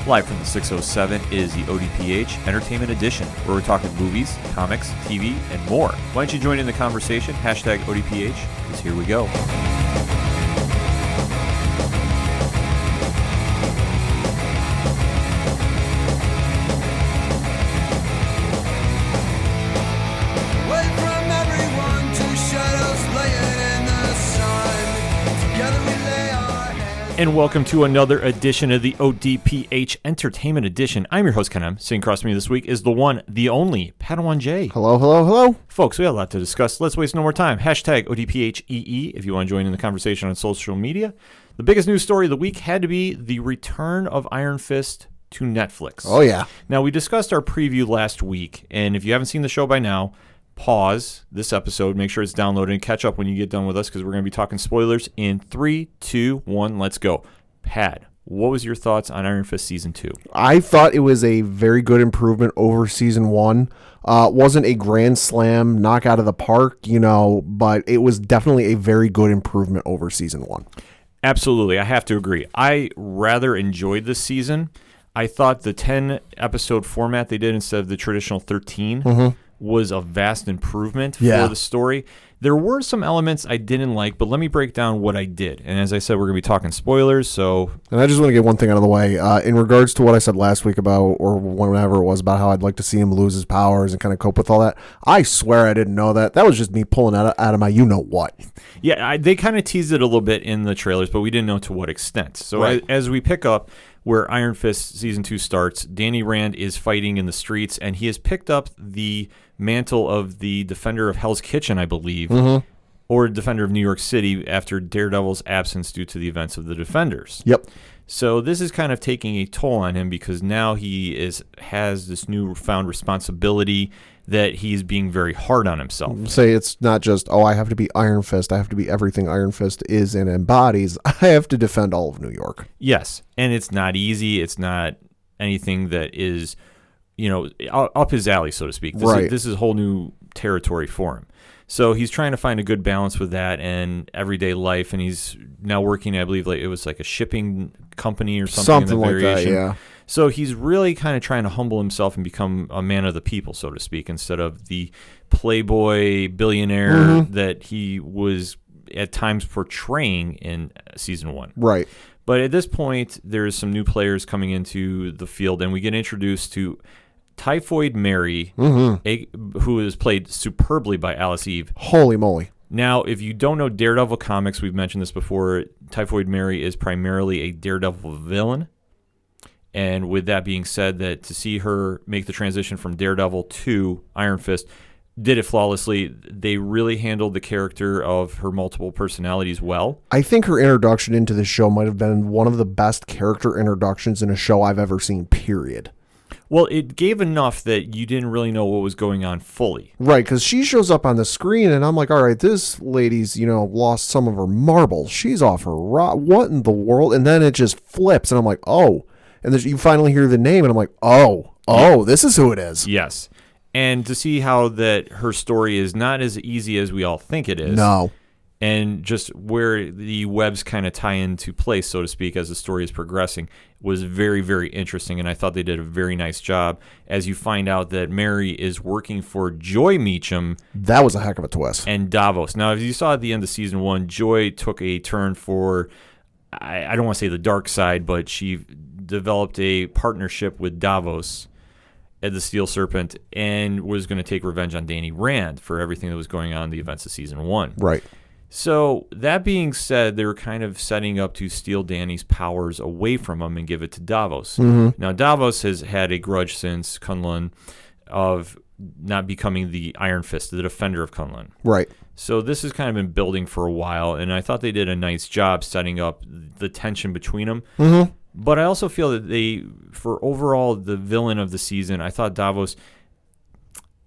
Live from the 607 is the ODPH Entertainment Edition, where we're talking movies, comics, TV, and more. Why don't you join in the conversation? Hashtag ODPH, because here we go. And welcome to another edition of the ODPH Entertainment Edition. I'm your host, Ken M. Sitting across from me this week is the one, the only, Padawan J. Hello, hello, hello. Folks, we have a lot to discuss. Let's waste no more time. Hashtag ODPHEE if you want to join in the conversation on social media. The biggest news story of the week had to be the return of Iron Fist to Netflix. Oh, yeah. Now, we discussed our preview last week, and if you haven't seen the show by now, pause this episode, make sure it's downloaded, and catch up when you get done with us because we're going to be talking spoilers in 3, 2, 1, let's go. Pad, what was your thoughts on Iron Fist Season 2? I thought it was a very good improvement over Season 1. Wasn't a grand slam knock out of the park, but it was definitely a very good improvement over Season 1. Absolutely, I have to agree. I rather enjoyed this season. I thought the 10-episode format they did instead of the traditional 13 was a vast improvement for the story. There were some elements I didn't like, but let me break down what I did. And as I said, we're going to be talking spoilers, so... And I just want to get one thing out of the way. In regards to what I said last week about, or whenever it was, about how I'd like to see him lose his powers and kind of cope with all that, I swear I didn't know that. That was just me pulling out of my you-know-what. Yeah, they kind of teased it a little bit in the trailers, but we didn't know to what extent. So right. As we pick up where Iron Fist Season 2 starts, Danny Rand is fighting in the streets, and he has picked up the mantle of the Defender of Hell's Kitchen, I believe, or Defender of New York City after Daredevil's absence due to the events of the Defenders. Yep. So this is kind of taking a toll on him because now he has this newfound responsibility that he's being very hard on himself. Say it's not just, I have to be Iron Fist. I have to be everything Iron Fist is and embodies. I have to defend all of New York. Yes, and it's not easy. It's not anything that is, up his alley, so to speak. This is a whole new territory for him. So he's trying to find a good balance with that and everyday life, and he's now working, I believe, like it was like a shipping company or something. Something like that, yeah. So he's really kind of trying to humble himself and become a man of the people, so to speak, instead of the playboy billionaire that he was at times portraying in Season 1. Right. But at this point, there's some new players coming into the field, and we get introduced to Typhoid Mary, who is played superbly by Alice Eve. Holy moly. Now, if you don't know Daredevil comics, we've mentioned this before, Typhoid Mary is primarily a Daredevil villain. And with that being said, that to see her make the transition from Daredevil to Iron Fist, did it flawlessly. They really handled the character of her multiple personalities well. I think her introduction into the show might have been one of the best character introductions in a show I've ever seen, period. Well, it gave enough that you didn't really know what was going on fully. Right, because she shows up on the screen, and I'm like, all right, this lady's, lost some of her marbles. She's off her rock. What in the world? And then it just flips, and I'm like, oh. And then you finally hear the name, and I'm like, this is who it is. Yes. And to see how that her story is not as easy as we all think it is. No. And just where the webs kind of tie into place, so to speak, as the story is progressing, was very, very interesting. And I thought they did a very nice job as you find out that Mary is working for Joy Meacham. That was a heck of a twist. And Davos. Now, as you saw at the end of Season 1, Joy took a turn for, I don't want to say the dark side, but she developed a partnership with Davos at the Steel Serpent and was going to take revenge on Danny Rand for everything that was going on in the events of Season 1. Right. So that being said, they were kind of setting up to steal Danny's powers away from him and give it to Davos. Now, Davos has had a grudge since Kunlun of not becoming the Iron Fist, the defender of Kunlun. Right. So this has kind of been building for a while, and I thought they did a nice job setting up the tension between them. But I also feel that for overall the villain of the season, I thought Davos,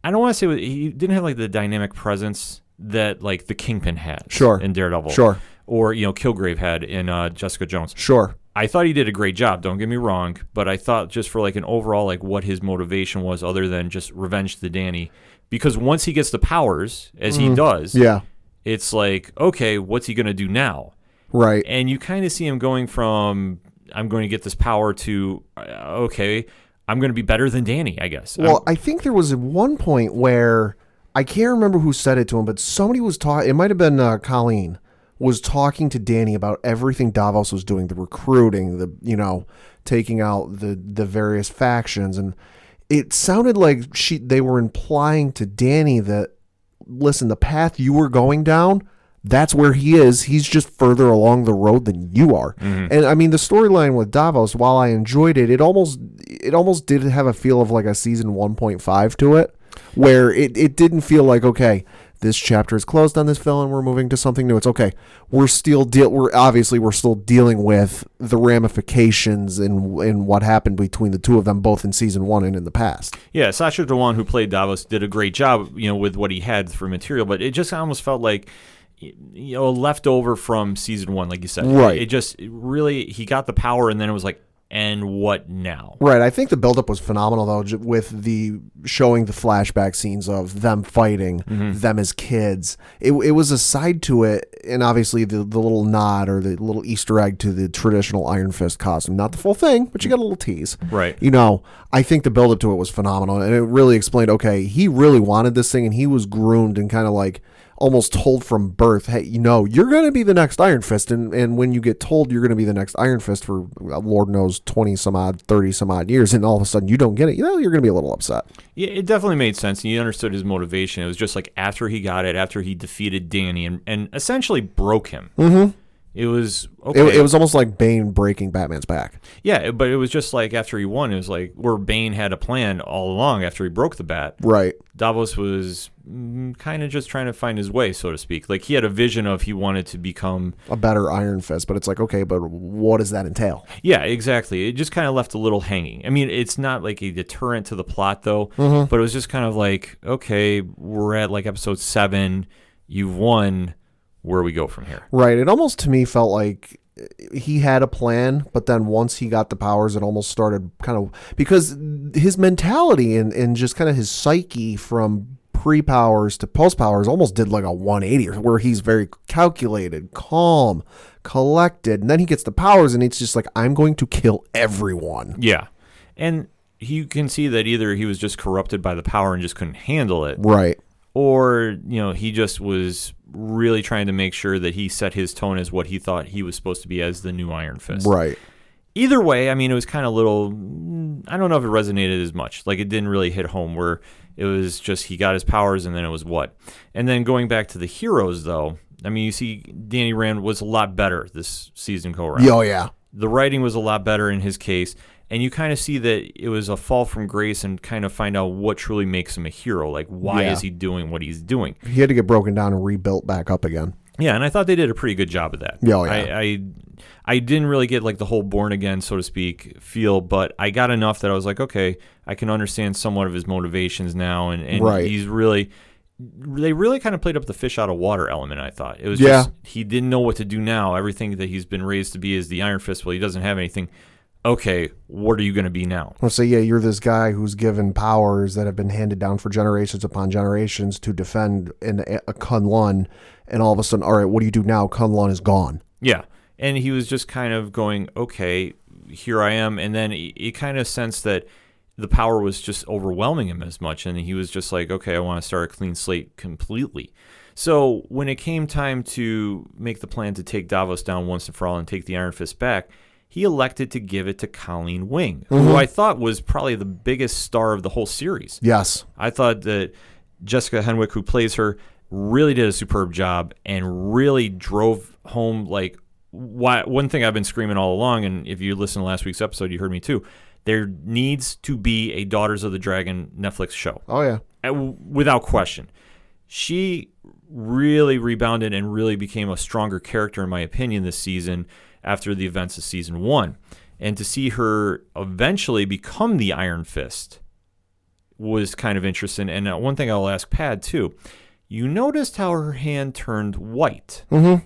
I don't want to say he didn't have like the dynamic presence that like the Kingpin had in Daredevil. Sure. Or, Kilgrave had in Jessica Jones. Sure. I thought he did a great job, don't get me wrong, but I thought just for like an overall like what his motivation was other than just revenge to Danny, because once he gets the powers, as he does, it's like, okay, what's he going to do now? Right. And you kind of see him going from I'm going to get this power to, okay, I'm going to be better than Danny, I guess. Well, I think there was one point where I can't remember who said it to him, but somebody was talking. It might have been Colleen was talking to Danny about everything Davos was doing, the recruiting, the taking out the various factions, and it sounded like they were implying to Danny that, listen, the path you were going down, that's where he is. He's just further along the road than you are. Mm-hmm. And I mean, the storyline with Davos, while I enjoyed it, it almost did have a feel of like a season 1.5 to it, where it didn't feel like, okay, this chapter is closed on this villain, we're moving to something new. It's okay. We're still dealing with the ramifications and what happened between the two of them, both in season 1 and in the past. Yeah, Sacha Dhawan, who played Davos, did a great job, with what he had for material, but it just almost felt like, leftover from season 1, like you said. Right. It just really, he got the power, and then it was like, and what now? Right. I think the buildup was phenomenal, though, with the showing the flashback scenes of them fighting, them as kids. It was a side to it, and obviously the little nod or the little Easter egg to the traditional Iron Fist costume. Not the full thing, but you got a little tease. Right. I think the buildup to it was phenomenal, and it really explained, okay, he really wanted this thing, and he was groomed and kind of like almost told from birth, hey, you're going to be the next Iron Fist. And when you get told you're going to be the next Iron Fist for, Lord knows, 20 some odd, 30 some odd years, and all of a sudden you don't get it, you're going to be a little upset. Yeah, it definitely made sense. And you understood his motivation. It was just like after he got it, after he defeated Danny and essentially broke him. Mm-hmm. It was okay. It was almost like Bane breaking Batman's back. Yeah, but it was just like after he won, it was like where Bane had a plan all along after he broke the bat. Right. Davos was kind of just trying to find his way, so to speak. Like he had a vision of he wanted to become a better Iron Fist, but it's like, okay, but what does that entail? Yeah, exactly. It just kind of left a little hanging. I mean, it's not like a deterrent to the plot, though, but it was just kind of like, okay, we're at like episode 7, you've won. Where we go from here. Right. It almost to me felt like he had a plan, but then once he got the powers, it almost started kind of, because his mentality and just kind of his psyche from pre-powers to post-powers almost did like a 180, where he's very calculated, calm, collected, and then he gets the powers and it's just like, I'm going to kill everyone. Yeah. And you can see that either he was just corrupted by the power and just couldn't handle it. Right. Or, he just was really trying to make sure that he set his tone as what he thought he was supposed to be as the new Iron Fist. Right. Either way, I mean, it was kind of little, I don't know if it resonated as much. Like, it didn't really hit home where it was just he got his powers and then it was what? And then going back to the heroes, though, I mean, you see Danny Rand was a lot better this season go-around. Oh, yeah. The writing was a lot better in his case. And you kind of see that it was a fall from grace and kind of find out what truly makes him a hero. Like, why is he doing what he's doing? He had to get broken down and rebuilt back up again. Yeah, and I thought they did a pretty good job of that. Oh, yeah. I didn't really get like the whole born again, so to speak, feel, but I got enough that I was like, okay, I can understand somewhat of his motivations now. And right. They really kind of played up the fish out of water element, I thought. It was just, he didn't know what to do now. Everything that he's been raised to be is the Iron Fist. Well, he doesn't have anything. Okay, what are you going to be now? Well, so yeah, you're this guy who's given powers that have been handed down for generations upon generations to defend a Kunlun, and all of a sudden, all right, what do you do now? Kunlun is gone. Yeah, and he was just kind of going, okay, here I am, and then he kind of sensed that the power was just overwhelming him as much, and he was just like, okay, I want to start a clean slate completely. So when it came time to make the plan to take Davos down once and for all and take the Iron Fist back, he elected to give it to Colleen Wing, who I thought was probably the biggest star of the whole series. Yes. I thought that Jessica Henwick, who plays her, really did a superb job and really drove home, like, one thing I've been screaming all along, and if you listen to last week's episode, you heard me too, there needs to be a Daughters of the Dragon Netflix show. Oh, yeah. Without question. She really rebounded and really became a stronger character, in my opinion, this season, after the events of season 1. And to see her eventually become the Iron Fist was kind of interesting. And one thing I'll ask Pad, too. You noticed how her hand turned white. Mm-hmm.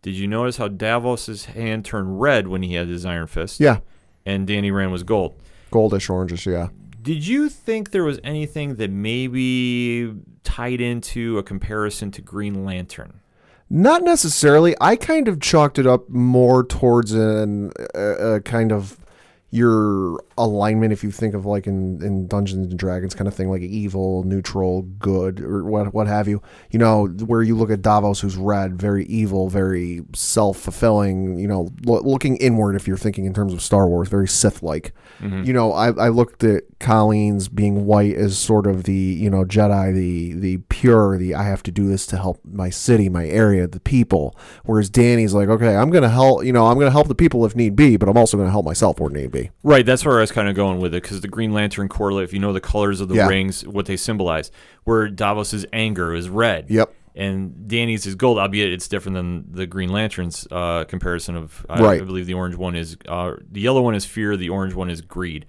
Did you notice how Davos's hand turned red when he had his Iron Fist? Yeah. And Danny Rand was gold. Goldish, orangish, yeah. Did you think there was anything that maybe tied into a comparison to Green Lantern? Not necessarily. I kind of chalked it up more towards a kind of your alignment, if you think of like in Dungeons and Dragons kind of thing, like evil, neutral, good, or what have you. You know, where you look at Davos, who's red, very evil, very self-fulfilling, you know, looking inward, if you're thinking in terms of Star Wars, very Sith-like. Mm-hmm. You know, I looked at Colleen's being white as sort of the, you know, Jedi, the pure, I have to do this to help my city, my area, the people. Whereas Danny's like, okay, I'm going to help, you know, I'm going to help the people if need be, but I'm also going to help myself where need be. Right, that's where I was kind of going with it, because the Green Lantern correlate, if you know the colors of the rings, what they symbolize, where Davos's anger is red. Yep. And Danny's is gold, albeit it's different than the Green Lantern's comparison of, right. I believe the orange one is, the yellow one is fear, the orange one is greed.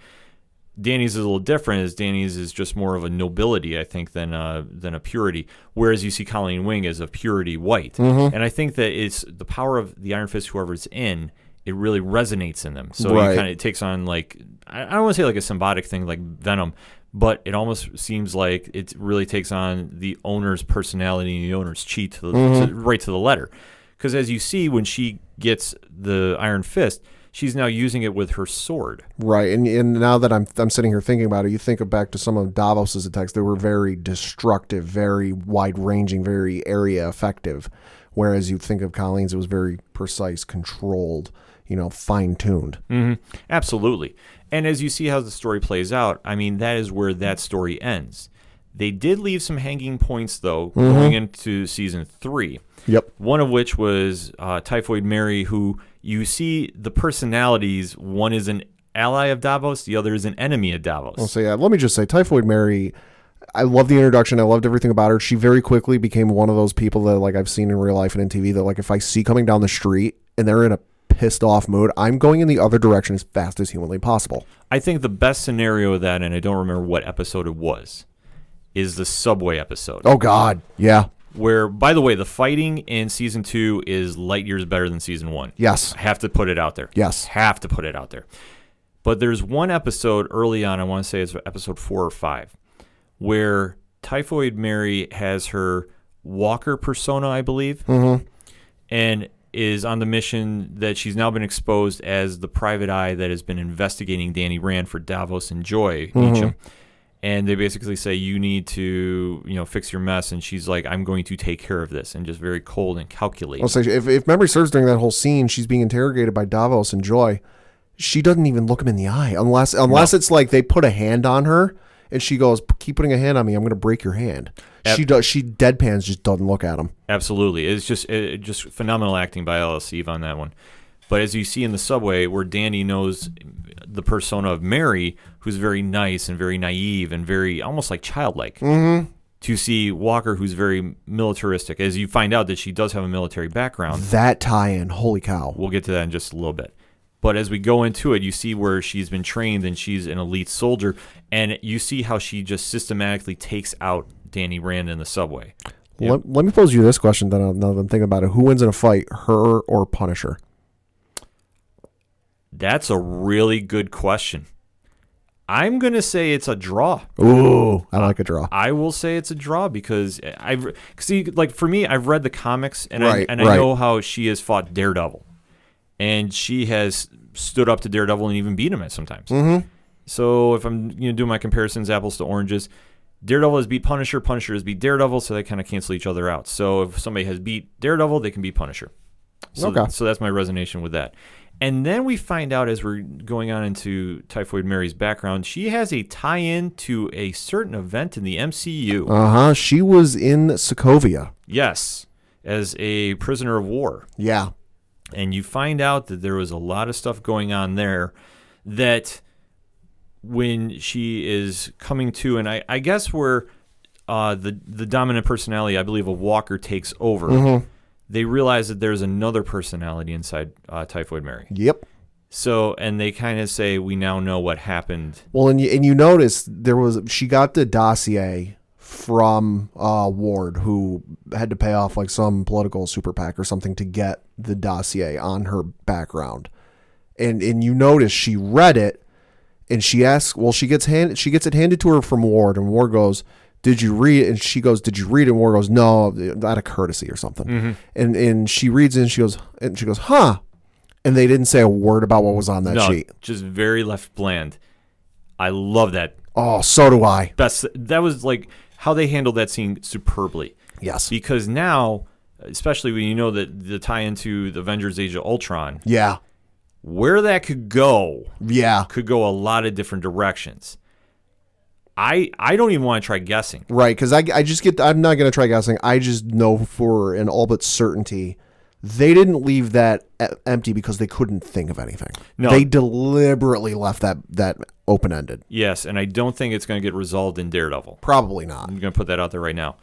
Danny's is a little different, as Danny's is just more of a nobility, I think, than a purity, whereas you see Colleen Wing as a purity white. Mm-hmm. And I think that it's the power of the Iron Fist, whoever it's in, it really resonates in them. So right. it takes on, like, I don't want to say like a symbiotic thing like Venom, but it almost seems like it really takes on the owner's personality and the owner's chi right to the letter. Because as you see, when she gets the Iron Fist, she's now using it with her sword. Right, and now that I'm sitting here thinking about it, you think back to some of Davos's attacks. They were very destructive, very wide-ranging, very area effective. Whereas you think of Colleen's, it was very precise, controlled, you know, fine-tuned. Mm-hmm. Absolutely. And as you see how the story plays out, I mean, that is where that story ends. They did leave some hanging points, though, going into season 3. Yep. One of which was Typhoid Mary, who you see the personalities. One is an ally of Davos, the other is an enemy of Davos. Well, so yeah, let me just say, Typhoid Mary, I love the introduction. I loved everything about her. She very quickly became one of those people that, like, I've seen in real life and in TV that, like, if I see coming down the street and they're in a pissed off mood, I'm going in the other direction as fast as humanly possible. I think the best scenario of that, and I don't remember what episode it was, is the subway episode. Oh, God. Yeah. Where, by the way, the fighting in season 2 is light years better than season 1. Yes. I have to put it out there. Yes. Have to put it out there. But there's one episode early on, I want to say it's episode 4 or 5, where Typhoid Mary has her walker persona, I believe, and is on the mission that she's now been exposed as the private eye that has been investigating Danny Rand for Davos and Joy Meacham. And they basically say, you need to, you know, fix your mess. And she's like, I'm going to take care of this. And just very cold and calculating. I'll say, if memory serves, during that whole scene, she's being interrogated by Davos and Joy. She doesn't even look him in the eye unless it's like they put a hand on her and she goes, keep putting a hand on me, I'm going to break your hand. She deadpans, just doesn't look at him. Absolutely. It's just phenomenal acting by Alice Eve on that one. But as you see in the subway, where Danny knows the persona of Mary, who's very nice and very naive and very almost like childlike, to see Walker, who's very militaristic, as you find out that she does have a military background. That tie-in, holy cow. We'll get to that in just a little bit. But as we go into it, you see where she's been trained and she's an elite soldier, and you see how she just systematically takes out Danny Rand in the subway. Let me pose you this question, then now that I'm thinking about it. Who wins in a fight, her or Punisher? That's a really good question. I'm going to say it's a draw. Ooh, I like a draw. I will say it's a draw because for me, I've read the comics and I know how she has fought Daredevil. And she has stood up to Daredevil and even beat him at sometimes. So if I'm doing my comparisons, apples to oranges, Daredevil has beat Punisher, Punisher has beat Daredevil, so they kind of cancel each other out. So if somebody has beat Daredevil, they can beat Punisher. So that's my resonation with that. And then we find out as we're going on into Typhoid Mary's background, she has a tie-in to a certain event in the MCU. She was in Sokovia. Yes, as a prisoner of war. Yeah. And you find out that there was a lot of stuff going on there that when she is coming to, and I guess where the dominant personality, I believe, of Walker takes over, they realize that there's another personality inside Typhoid Mary. Yep. So, and they kind of say, we now know what happened. Well, and you notice she got the dossier from Ward, who had to pay off like some political super PAC or something to get the dossier on her background. And you notice she read it and she asks, well, she gets it handed to her from Ward, and Ward goes, did you read it? And she goes, did you read it? And War goes, no, out of courtesy or something. Mm-hmm. And she reads it and she goes, huh? And they didn't say a word about what was on that sheet. Just very left bland. I love that. Oh, so do I. That was like how they handled that scene superbly. Yes. Because now, especially when you know that the tie into the Avengers Age of Ultron, Yeah. where that could go a lot of different directions. I don't even want to try guessing. Right, because I'm not going to try guessing. I just know for an all but certainty they didn't leave that empty because they couldn't think of anything. No. They deliberately left that open-ended. Yes, and I don't think it's going to get resolved in Daredevil. Probably not. I'm going to put that out there right now.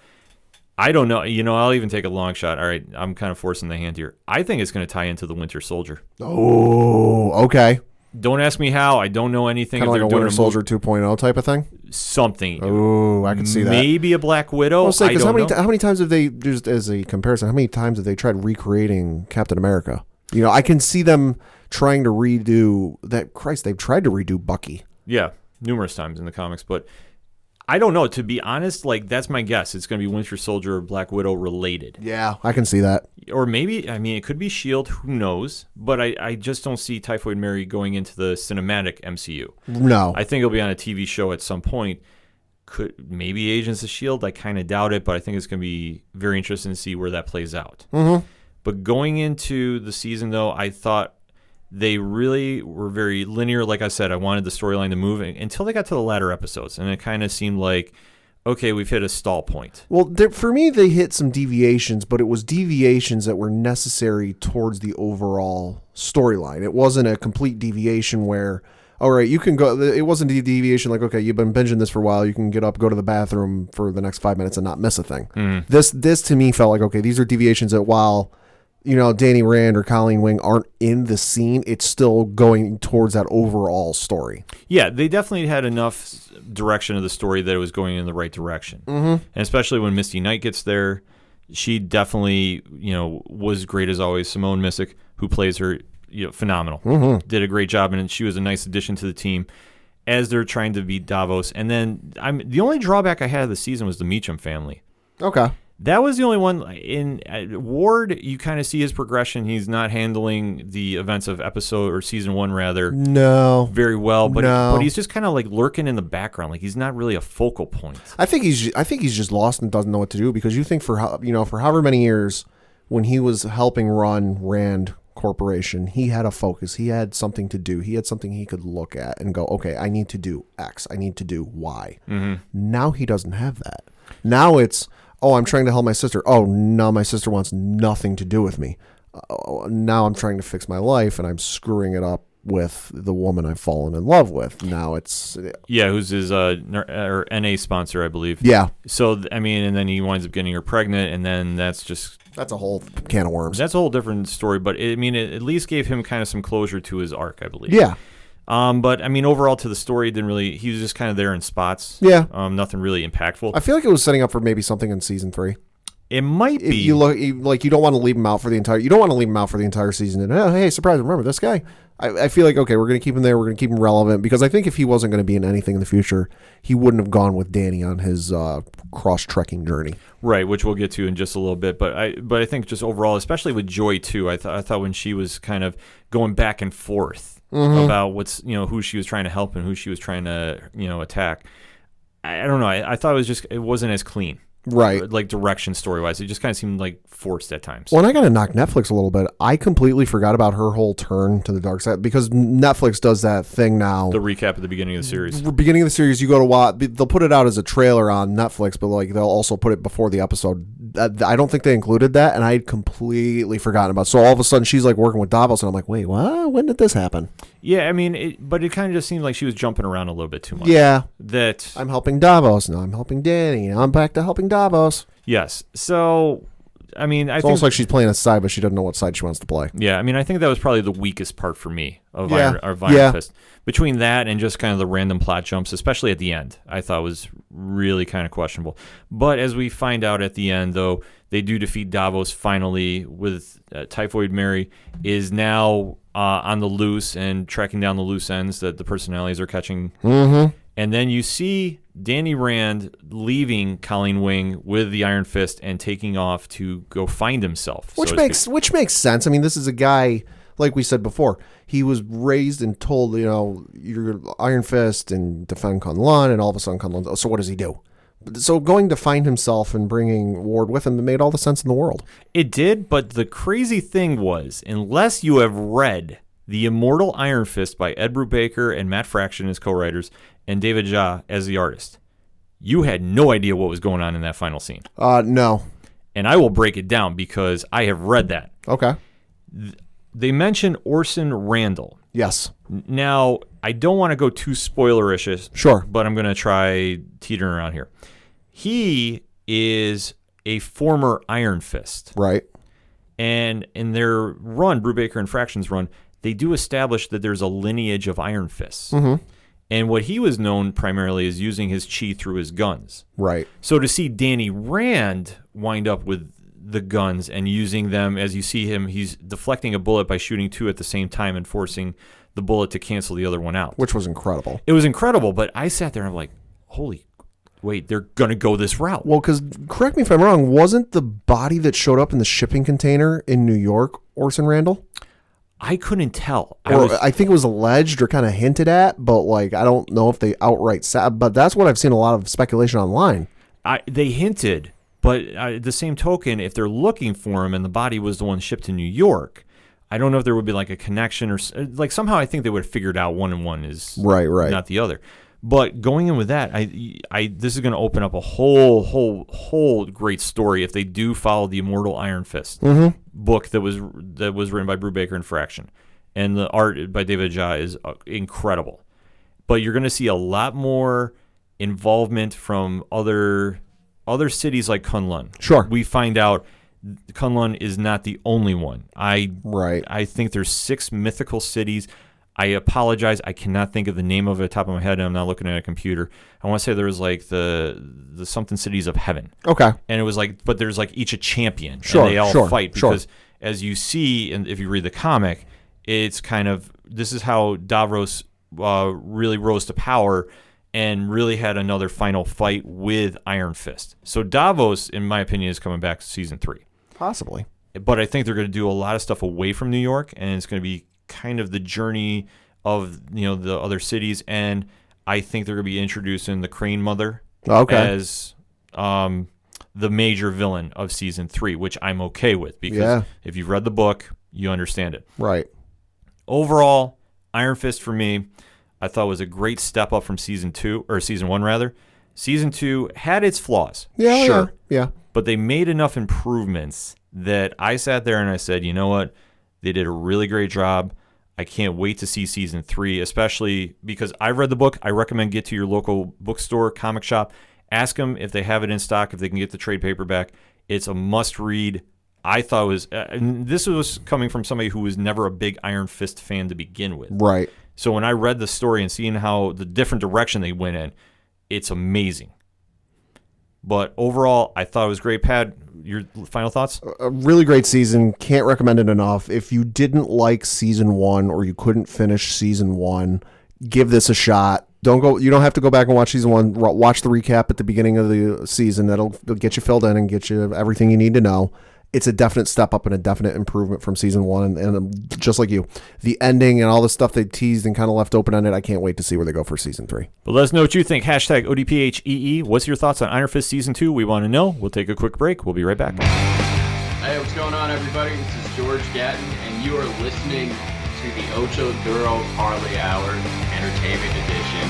I don't know. I'll even take a long shot. All right, I'm kind of forcing the hand here. I think it's going to tie into the Winter Soldier. Oh, okay. Don't ask me how. I don't know anything. Kind of like a Winter Soldier 2.0 type of thing? Something. Oh, I can see that. Maybe a Black Widow. I'll say, because how many times have they, just as a comparison, how many times have they tried recreating Captain America? I can see them trying to redo that. Christ, they've tried to redo Bucky. Yeah, numerous times in the comics, but I don't know. To be honest, that's my guess. It's going to be Winter Soldier or Black Widow related. Yeah, I can see that. Or maybe, it could be S.H.I.E.L.D., who knows? But I just don't see Typhoid Mary going into the cinematic MCU. No. I think it'll be on a TV show at some point. Maybe Agents of S.H.I.E.L.D., I kind of doubt it, but I think it's going to be very interesting to see where that plays out. Mm-hmm. But going into the season, though, I thought they really were very linear. Like I said, I wanted the storyline to move until they got to the latter episodes, and it kind of seemed like, okay, we've hit a stall point. Well, for me, they hit some deviations, but it was deviations that were necessary towards the overall storyline. It wasn't a complete deviation where, all right, you can go. It wasn't a deviation like, okay, you've been binging this for a while. You can get up, go to the bathroom for the next 5 minutes and not miss a thing. Mm. This to me felt like, okay, these are deviations that while, Danny Rand or Colleen Wing aren't in the scene, it's still going towards that overall story. Yeah, they definitely had enough direction of the story that it was going in the right direction. Mm-hmm. And especially when Misty Knight gets there, she definitely, was great as always. Simone Missick, who plays her, phenomenal. Mm-hmm. Did a great job, and she was a nice addition to the team as they're trying to beat Davos. And then the only drawback I had of the season was the Meacham family. Okay. That was the only one. In Ward, you kind of see his progression. He's not handling the events of episode or season 1, rather. No. Very well, but No. but he's just kind of like lurking in the background. Like he's not really a focal point. I think he's just lost and doesn't know what to do, because you think for however many years when he was helping run Rand Corporation, he had a focus. He had something to do. He had something he could look at and go, okay, I need to do X. I need to do Y. Mm-hmm. Now he doesn't have that. Now it's, oh, I'm trying to help my sister. Oh, no, my sister wants nothing to do with me. Now I'm trying to fix my life, and I'm screwing it up with the woman I've fallen in love with. Now it's... Yeah, who's his NA sponsor, I believe. Yeah. So, and then he winds up getting her pregnant, and then that's a whole can of worms. That's a whole different story, but it at least gave him kind of some closure to his arc, I believe. Yeah. But overall to the story, he was just kind of there in spots. Yeah. Nothing really impactful. I feel like it was setting up for maybe something in season 3. It might be. If you look, you don't want to leave him out for the entire season. And oh, hey, surprise! Remember this guy? I feel like, okay, we're gonna keep him there. We're gonna keep him relevant, because I think if he wasn't gonna be in anything in the future, he wouldn't have gone with Danny on his cross-trekking journey. Right, which we'll get to in just a little bit. But I think just overall, especially with Joy too, I thought when she was kind of going back and forth about what's who she was trying to help and who she was trying to attack. I don't know. I thought it wasn't as clean. Right. Like direction story-wise. It just kind of seemed like forced at times. Well, and I got to knock Netflix a little bit. I completely forgot about her whole turn to the dark side, because Netflix does that thing now. The recap at the beginning of the series. Beginning of the series, you go to watch. They'll put it out as a trailer on Netflix, but they'll also put it before the episode. I don't think they included that, and I had completely forgotten about it. So all of a sudden, she's like working with Davos, and I'm like, wait, what? When did this happen? Yeah, but it kind of just seemed like she was jumping around a little bit too much. Yeah. That I'm helping Davos. Now I'm helping Danny. Now I'm back to helping Davos. Yes. So, I think almost like she's playing a side, but she doesn't know what side she wants to play. Yeah, I think that was probably the weakest part for me of Iron Fist. Between that and just kind of the random plot jumps, especially at the end, I thought was really kind of questionable. But as we find out at the end, though, they do defeat Davos finally, with Typhoid Mary is now on the loose and tracking down the loose ends that the personalities are catching. Mm-hmm. And then you see Danny Rand leaving Colleen Wing with the Iron Fist and taking off to go find himself. Which makes sense. I mean, this is a guy, like we said before, he was raised and told, you're Iron Fist and defend Kunlun, and all of a sudden Kunlun. So what does he do? So going to find himself and bringing Ward with him made all the sense in the world. It did, but the crazy thing was, unless you have read The Immortal Iron Fist by Ed Brubaker and Matt Fraction as co-writers, and David Jah as the artist, you had no idea what was going on in that final scene. No. And I will break it down because I have read that. Okay. They mention Orson Randall. Yes. Now, I don't want to go too spoilerish. Sure. But I'm going to try teetering around here. He is a former Iron Fist. Right. And in their run, Brubaker and Fraction's run, they do establish that there's a lineage of Iron Fists. Mm-hmm. And what he was known primarily is using his chi through his guns. Right. So to see Danny Rand wind up with the guns and using them, as you see him, he's deflecting a bullet by shooting two at the same time and forcing the bullet to cancel the other one out. Which was incredible. It was incredible, but I sat there and I'm like, wait, they're going to go this route. Well, because, correct me if I'm wrong, wasn't the body that showed up in the shipping container in New York Orson Randall? I couldn't tell. I think it was alleged or kind of hinted at, but I don't know if they outright said. But that's what I've seen a lot of speculation online. They hinted, but the same token, if they're looking for him and the body was the one shipped to New York, I don't know if there would be a connection or somehow I think they would have figured out one and one is right, not the other. But going in with that, this is going to open up a whole great story if they do follow the Immortal Iron Fist book that was written by Brubaker and Fraction, and the art by David Jah is incredible. But you're going to see a lot more involvement from other cities like Kunlun. Sure, we find out Kunlun is not the only one. I think there's 6 mythical cities. I apologize. I cannot think of the name of it at the top of my head, and I'm not looking at a computer. I want to say there was the something cities of heaven. Okay. And it was but there's each a champion. Sure. And they all fight because, sure. As you see, and if you read the comic, it's kind of this is how Davros really rose to power and really had another final fight with Iron Fist. So Davos, in my opinion, is coming back season 3. Possibly. But I think they're going to do a lot of stuff away from New York, and it's going to be kind of the journey of the other cities, and I think they're going to be introducing the Crane Mother as the major villain of season 3, which I'm okay with because if you've read the book, you understand it. Right. Overall, Iron Fist for me, I thought was a great step up from season 1 rather. Season 2 had its flaws, sure, yeah, but they made enough improvements that I sat there and I said, you know what? They did a really great job. I can't wait to see season 3, especially because I've read the book. I recommend get to your local bookstore, comic shop. Ask them if they have it in stock, if they can get the trade paperback. It's a must-read. I thought it was and this was coming from somebody who was never a big Iron Fist fan to begin with. Right. So when I read the story and seeing how the different direction they went in, it's amazing. But overall, I thought it was great. Pat, your final thoughts? A really great season. Can't recommend it enough. If you didn't like season 1 or you couldn't finish season 1, give this a shot. You don't have to go back and watch season 1. Watch the recap at the beginning of the season. That'll get you filled in and get you everything you need to know. It's a definite step up and a definite improvement from season 1. And just like you, the ending and all the stuff they teased and kind of left open-ended, I can't wait to see where they go for season 3. But let us know what you think. Hashtag ODPHEE. What's your thoughts on Iron Fist season 2? We want to know. We'll take a quick break. We'll be right back. Hey, what's going on, everybody? This is George Gatton, and you are listening to the Ocho Duro Parlay Hour Entertainment Edition.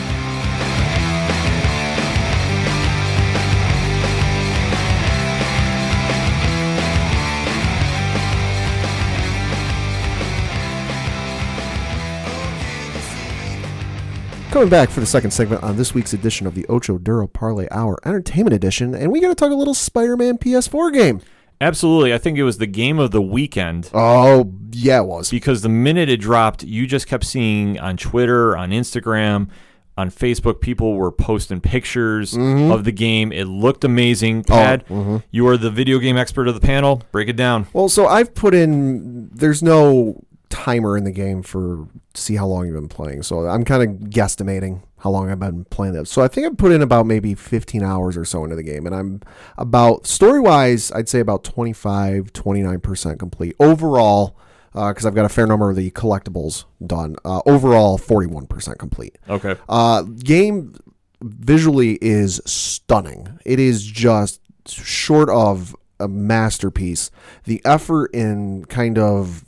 Coming back for the second segment on this week's edition of the Ocho Duro Parlay Hour Entertainment Edition, and we got to talk a little Spider-Man PS4 game. Absolutely. I think it was the game of the weekend. Oh, yeah, it was. Because the minute it dropped, you just kept seeing on Twitter, on Instagram, on Facebook, people were posting pictures of the game. It looked amazing. Pat, you are the video game expert of the panel. Break it down. Well, so I've put in, there's no timer in the game to see how long you've been playing. So I'm kind of guesstimating how long I've been playing that. So I think I've put in about maybe 15 hours or so into the game, and I'm about, story-wise, I'd say about 29% complete. Overall, because I've got a fair number of the collectibles done, overall 41% complete. Okay. Game visually is stunning. It is just short of a masterpiece. The effort and kind of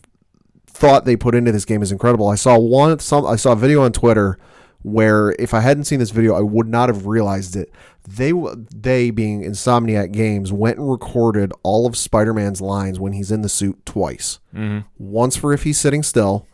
thought they put into this game is incredible. I saw a video on Twitter where if I hadn't seen this video, I would not have realized it. They being Insomniac Games went and recorded all of Spider-Man's lines when he's in the suit twice. Mm-hmm. Once for if he's sitting still,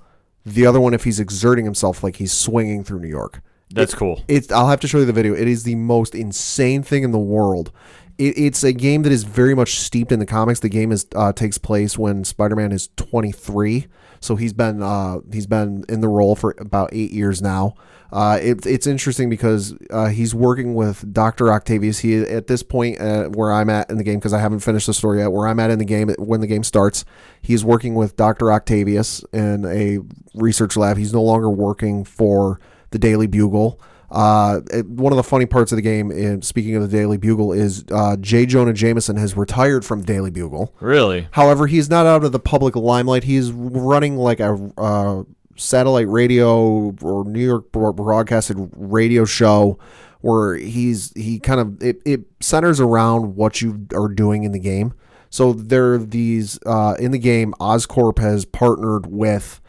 the other one if he's exerting himself like he's swinging through New York. That's cool. I'll have to show you the video. It is the most insane thing in the world. It's a game that is very much steeped in the comics. The game takes place when Spider-Man is 23, so he's been in the role for about 8 years now. It's interesting because he's working with Dr. Octavius. He at this point where I'm at in the game, because I haven't finished the story yet, where I'm at in the game when the game starts, he's working with Dr. Octavius in a research lab. He's no longer working for the Daily Bugle. One of the funny parts of the game, speaking of the Daily Bugle, is J. Jonah Jameson has retired from Daily Bugle. Really? However, he's not out of the public limelight. He's running like a satellite radio or New York broadcasted radio show where it centers around what you are doing in the game. So there are these in the game, Oscorp has partnered with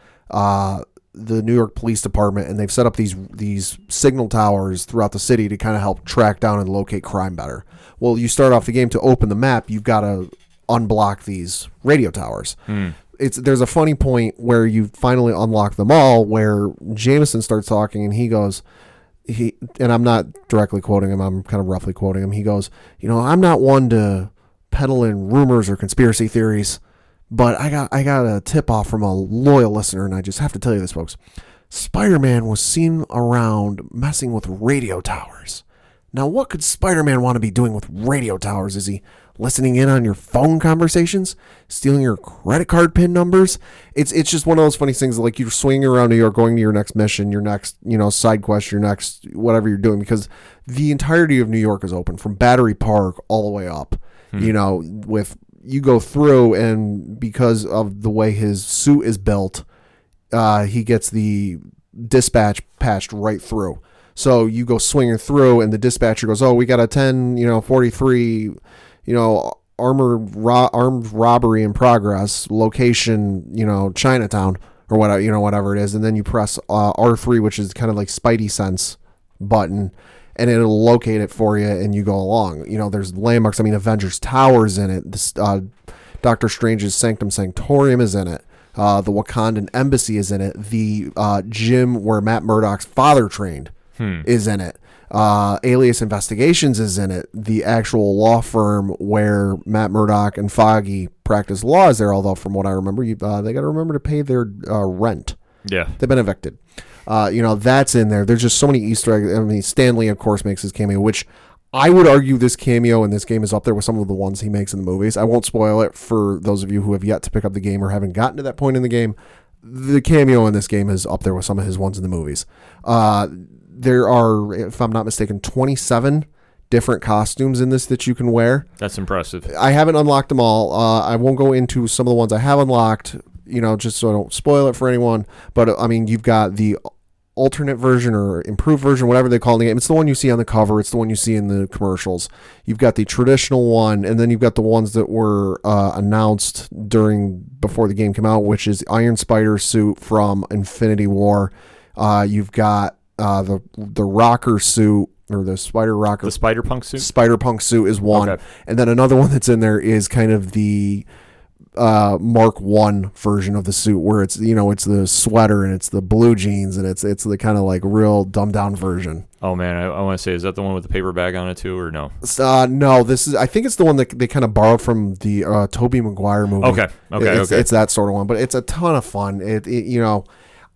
the New York Police Department, and they've set up these signal towers throughout the city to kind of help track down and locate crime better. Well, you start off the game, to open the map, you've got to unblock these radio towers. There's a funny point where you finally unlock them all, where Jameson starts talking, and he goes, and I'm not directly quoting him, I'm kind of roughly quoting him. He goes, I'm not one to peddle in rumors or conspiracy theories, but I got a tip off from a loyal listener, and I just have to tell you this, folks. Spider-Man was seen around messing with radio towers. Now, what could Spider-Man want to be doing with radio towers? Is he listening in on your phone conversations? Stealing your credit card PIN numbers? It's just one of those funny things, like you're swinging around New York, going to your next mission, your next, side quest, your next whatever you're doing, because the entirety of New York is open from Battery Park all the way up, you go through, and because of the way his suit is built, he gets the dispatch patched right through. So you go swinging through, and the dispatcher goes, "Oh, we got a 1043, armed robbery in progress, location, Chinatown or whatever it is." And then you press R3, which is kind of like Spidey Sense button, and it'll locate it for you, and you go along. There's landmarks. Avengers Tower's in it. This, Doctor Strange's Sanctum Sanctorum is in it. The Wakandan Embassy is in it. The gym where Matt Murdock's father trained is in it. Alias Investigations is in it. The actual law firm where Matt Murdock and Foggy practice law is there, although from what I remember, they got to remember to pay their rent. Yeah. They've been evicted. That's in there. There's just so many Easter eggs. Stan Lee, of course, makes his cameo, which I would argue this cameo in this game is up there with some of the ones he makes in the movies. I won't spoil it for those of you who have yet to pick up the game or haven't gotten to that point in the game. The cameo in this game is up there with some of his ones in the movies. There are, if I'm not mistaken, 27 different costumes in this that you can wear. That's impressive. I haven't unlocked them all. I won't go into some of the ones I have unlocked, just so I don't spoil it for anyone. But, you've got the alternate version or improved version, whatever they call it in the game. It's the one you see on the cover. It's the one you see in the commercials. You've got the traditional one, and then you've got the ones that were announced before the game came out, which is Iron Spider suit from Infinity War. You've got the rocker suit, or the spider rocker. The Spider-Punk suit? Spider-Punk suit is one. Okay. And then another one that's in there is kind of the Mark 1 version of the suit, where it's it's the sweater and it's the blue jeans, and it's the kind of like real dumbed down version. Oh man, I want to say, is that the one with the paper bag on it too, or no? No, I think it's the one that they kind of borrowed from the Tobey Maguire movie. Okay. It's that sort of one, but it's a ton of fun.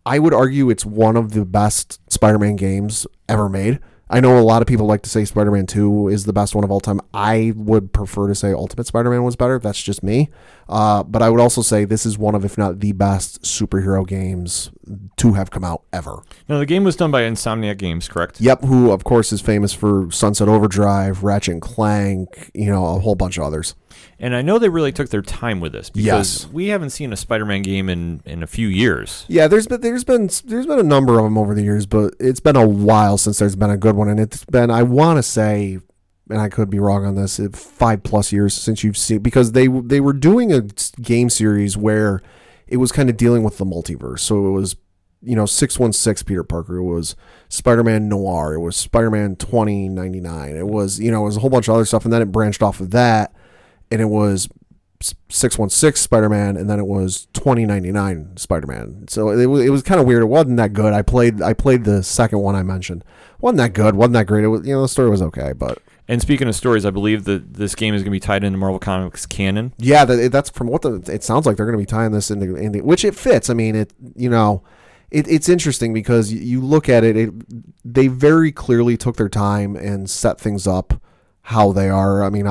I would argue it's one of the best Spider-Man games ever made. I know a lot of people like to say Spider-Man 2 is the best one of all time. I would prefer to say Ultimate Spider-Man was better. That's just me. But I would also say this is one of, if not the best superhero games to have come out ever. Now, the game was done by Insomniac Games, correct? Yep, who, of course, is famous for Sunset Overdrive, Ratchet and Clank, a whole bunch of others. And I know they really took their time with this because we haven't seen a Spider-Man game in a few years. Yeah, there's been a number of them over the years, but it's been a while since there's been a good one, and it's been, I want to say, and I could be wrong on this, 5+ years since you've seen, because they were doing a game series where it was kind of dealing with the multiverse. So it was 616 Peter Parker, it was Spider-Man Noir, it was Spider-Man 2099, it was it was a whole bunch of other stuff, and then it branched off of that. And it was 616 Spider-Man, and then it was 2099 Spider-Man. So it was kind of weird. It wasn't that good. I played the second one I mentioned. Wasn't that good. Wasn't that great. It was, the story was okay, but. And speaking of stories, I believe that this game is going to be tied into Marvel Comics canon. Yeah, that's from what it sounds like. They're going to be tying this into which it fits. I mean, it's interesting because you look at it. They very clearly took their time and set things up how they are. I mean,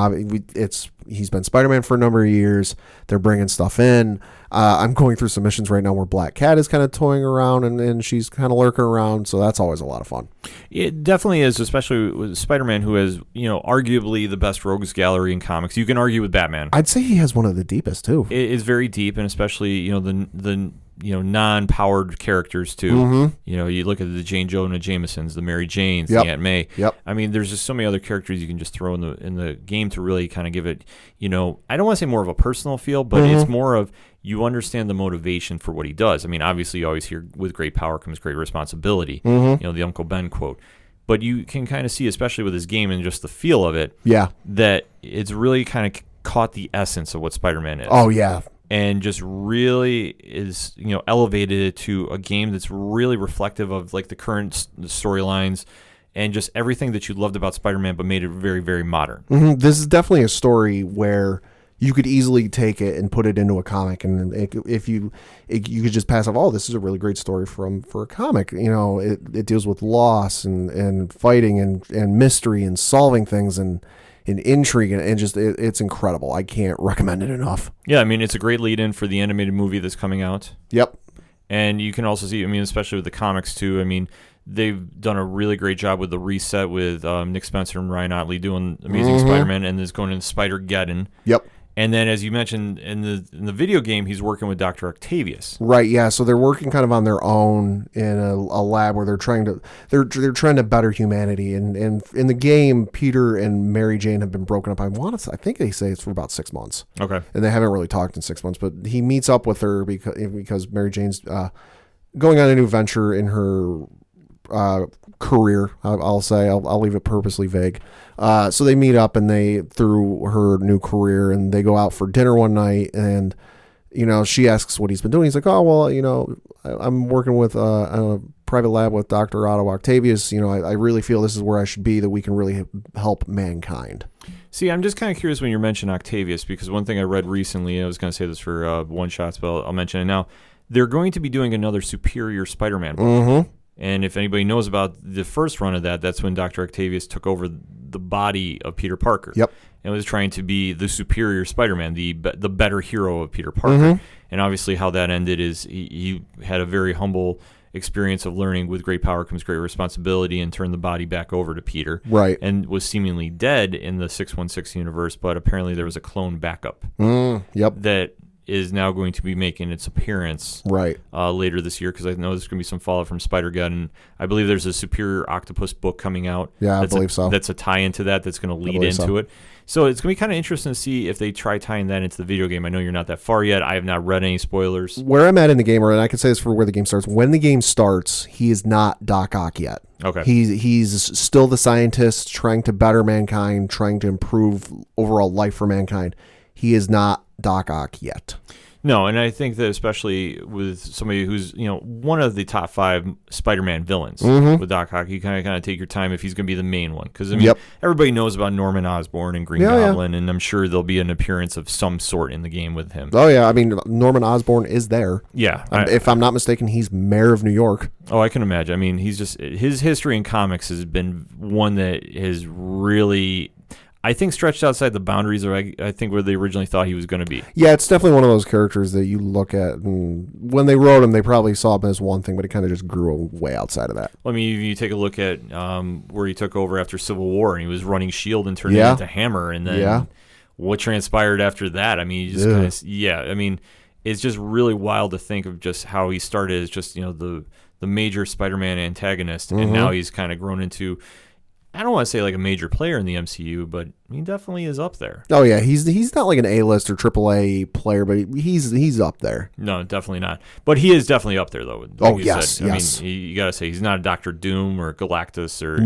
he's been Spider-Man for a number of years. They're bringing stuff in. I'm going through some missions right now where Black Cat is kind of toying around and she's kind of lurking around. So that's always a lot of fun. It definitely is, especially with Spider-Man, who has, arguably the best rogues gallery in comics. You can argue with Batman. I'd say he has one of the deepest too. It is very deep, and especially, the non-powered characters too. Mm-hmm. You look at the Jane Jonah Jamesons, the Mary Janes, Yep. the Aunt May. Yep. I mean, there's just so many other characters you can just throw in the game to really kind of give it, I don't want to say more of a personal feel, but Mm-hmm. it's more of you understand the motivation for what he does. I mean, obviously you always hear with great power comes great responsibility, Mm-hmm. The Uncle Ben quote. But you can kind of see, especially with his game and just the feel of it, Yeah. that it's really kind of caught the essence of what Spider-Man is. Oh, yeah. And just really is, elevated it to a game that's really reflective of like the current storylines and just everything that you loved about Spider-Man, but made it very, very modern. Mm-hmm. This is definitely a story where you could easily take it and put it into a comic, and if you could just pass off, oh, this is a really great story for a comic. It deals with loss and fighting and mystery and solving things and intrigue and just it's incredible. I can't recommend it enough. Yeah, I mean, it's a great lead-in for the animated movie that's coming out. Yep. And you can also see, I mean, especially with the comics too, I mean, they've done a really great job with the reset with Nick Spencer and Ryan Otley doing Amazing Mm-hmm. Spider-Man, and is going into Spider-Geddon. Yep. And then, as you mentioned, in the video game, he's working with Dr. Octavius. Right, yeah. So they're working kind of on their own in a lab where they're trying to better humanity. And in the game, Peter and Mary Jane have been broken up. I think they say it's for about 6 months. Okay. And they haven't really talked in 6 months. But he meets up with her because Mary Jane's going on a new venture in her career. I'll say I'll leave it purposely vague. So they meet up and through her new career, and they go out for dinner one night, and she asks what he's been doing. He's like, oh well, I'm working with a private lab with Dr. Otto Octavius. I really feel this is where I should be, that we can really help mankind. See, I'm just kind of curious when you mention Octavius, because one thing I read recently, I was going to say this for one shots, but I'll mention it now. They're going to be doing another Superior Spider-Man book. Mm-hmm. And if anybody knows about the first run of that, that's when Dr. Octavius took over the body of Peter Parker. Yep. And was trying to be the superior Spider-Man, the better hero of Peter Parker. Mm-hmm. And obviously how that ended is he had a very humble experience of learning with great power comes great responsibility, and turned the body back over to Peter. Right. And was seemingly dead in the 616 universe, but apparently there was a clone backup Yep. that is now going to be making its appearance Right. later this year, because I know there's going to be some fallout from Spider-Geddon. I believe there's a Superior Octopus book coming out. Yeah, I believe so. That's a tie-in to that's going to lead into so. it. So it's going to be kind of interesting to see if they try tying that into the video game. I know you're not that far yet. I have not read any spoilers. Where I'm at in the game, and I can say this for where the game starts. When the game starts, he is not Doc Ock yet. Okay. He's still the scientist trying to better mankind, trying to improve overall life for mankind. He is not Doc Ock yet. No, and I think that especially with somebody who's one of the top 5 Spider-Man villains with Doc Ock, you kind of take your time if he's going to be the main one, because everybody knows about Norman Osborn and Green Goblin, and I'm sure there'll be an appearance of some sort in the game with him. Oh yeah, I mean Norman Osborn is there. Yeah, if I'm not mistaken, he's mayor of New York. Oh, I can imagine. I mean, his history in comics has been one that has really, I think, stretched outside the boundaries of I think where they originally thought he was going to be. Yeah, it's definitely one of those characters that you look at, and when they wrote him, they probably saw him as one thing, but it kind of just grew way outside of that. Well, I mean, you take a look at where he took over after Civil War, and he was running S.H.I.E.L.D. and turning it into Hammer, and then what transpired after that? I mean, you just kind of, I mean, it's just really wild to think of just how he started as just the major Spider-Man antagonist, and now he's kind of grown into, I don't want to say like a major player in the MCU, but he definitely is up there. Oh yeah, he's not like an A-list or AAA player, but he's up there. No, definitely not. But he is definitely up there, though. Like yes. I mean, you got to say he's not a Dr. Doom or Galactus or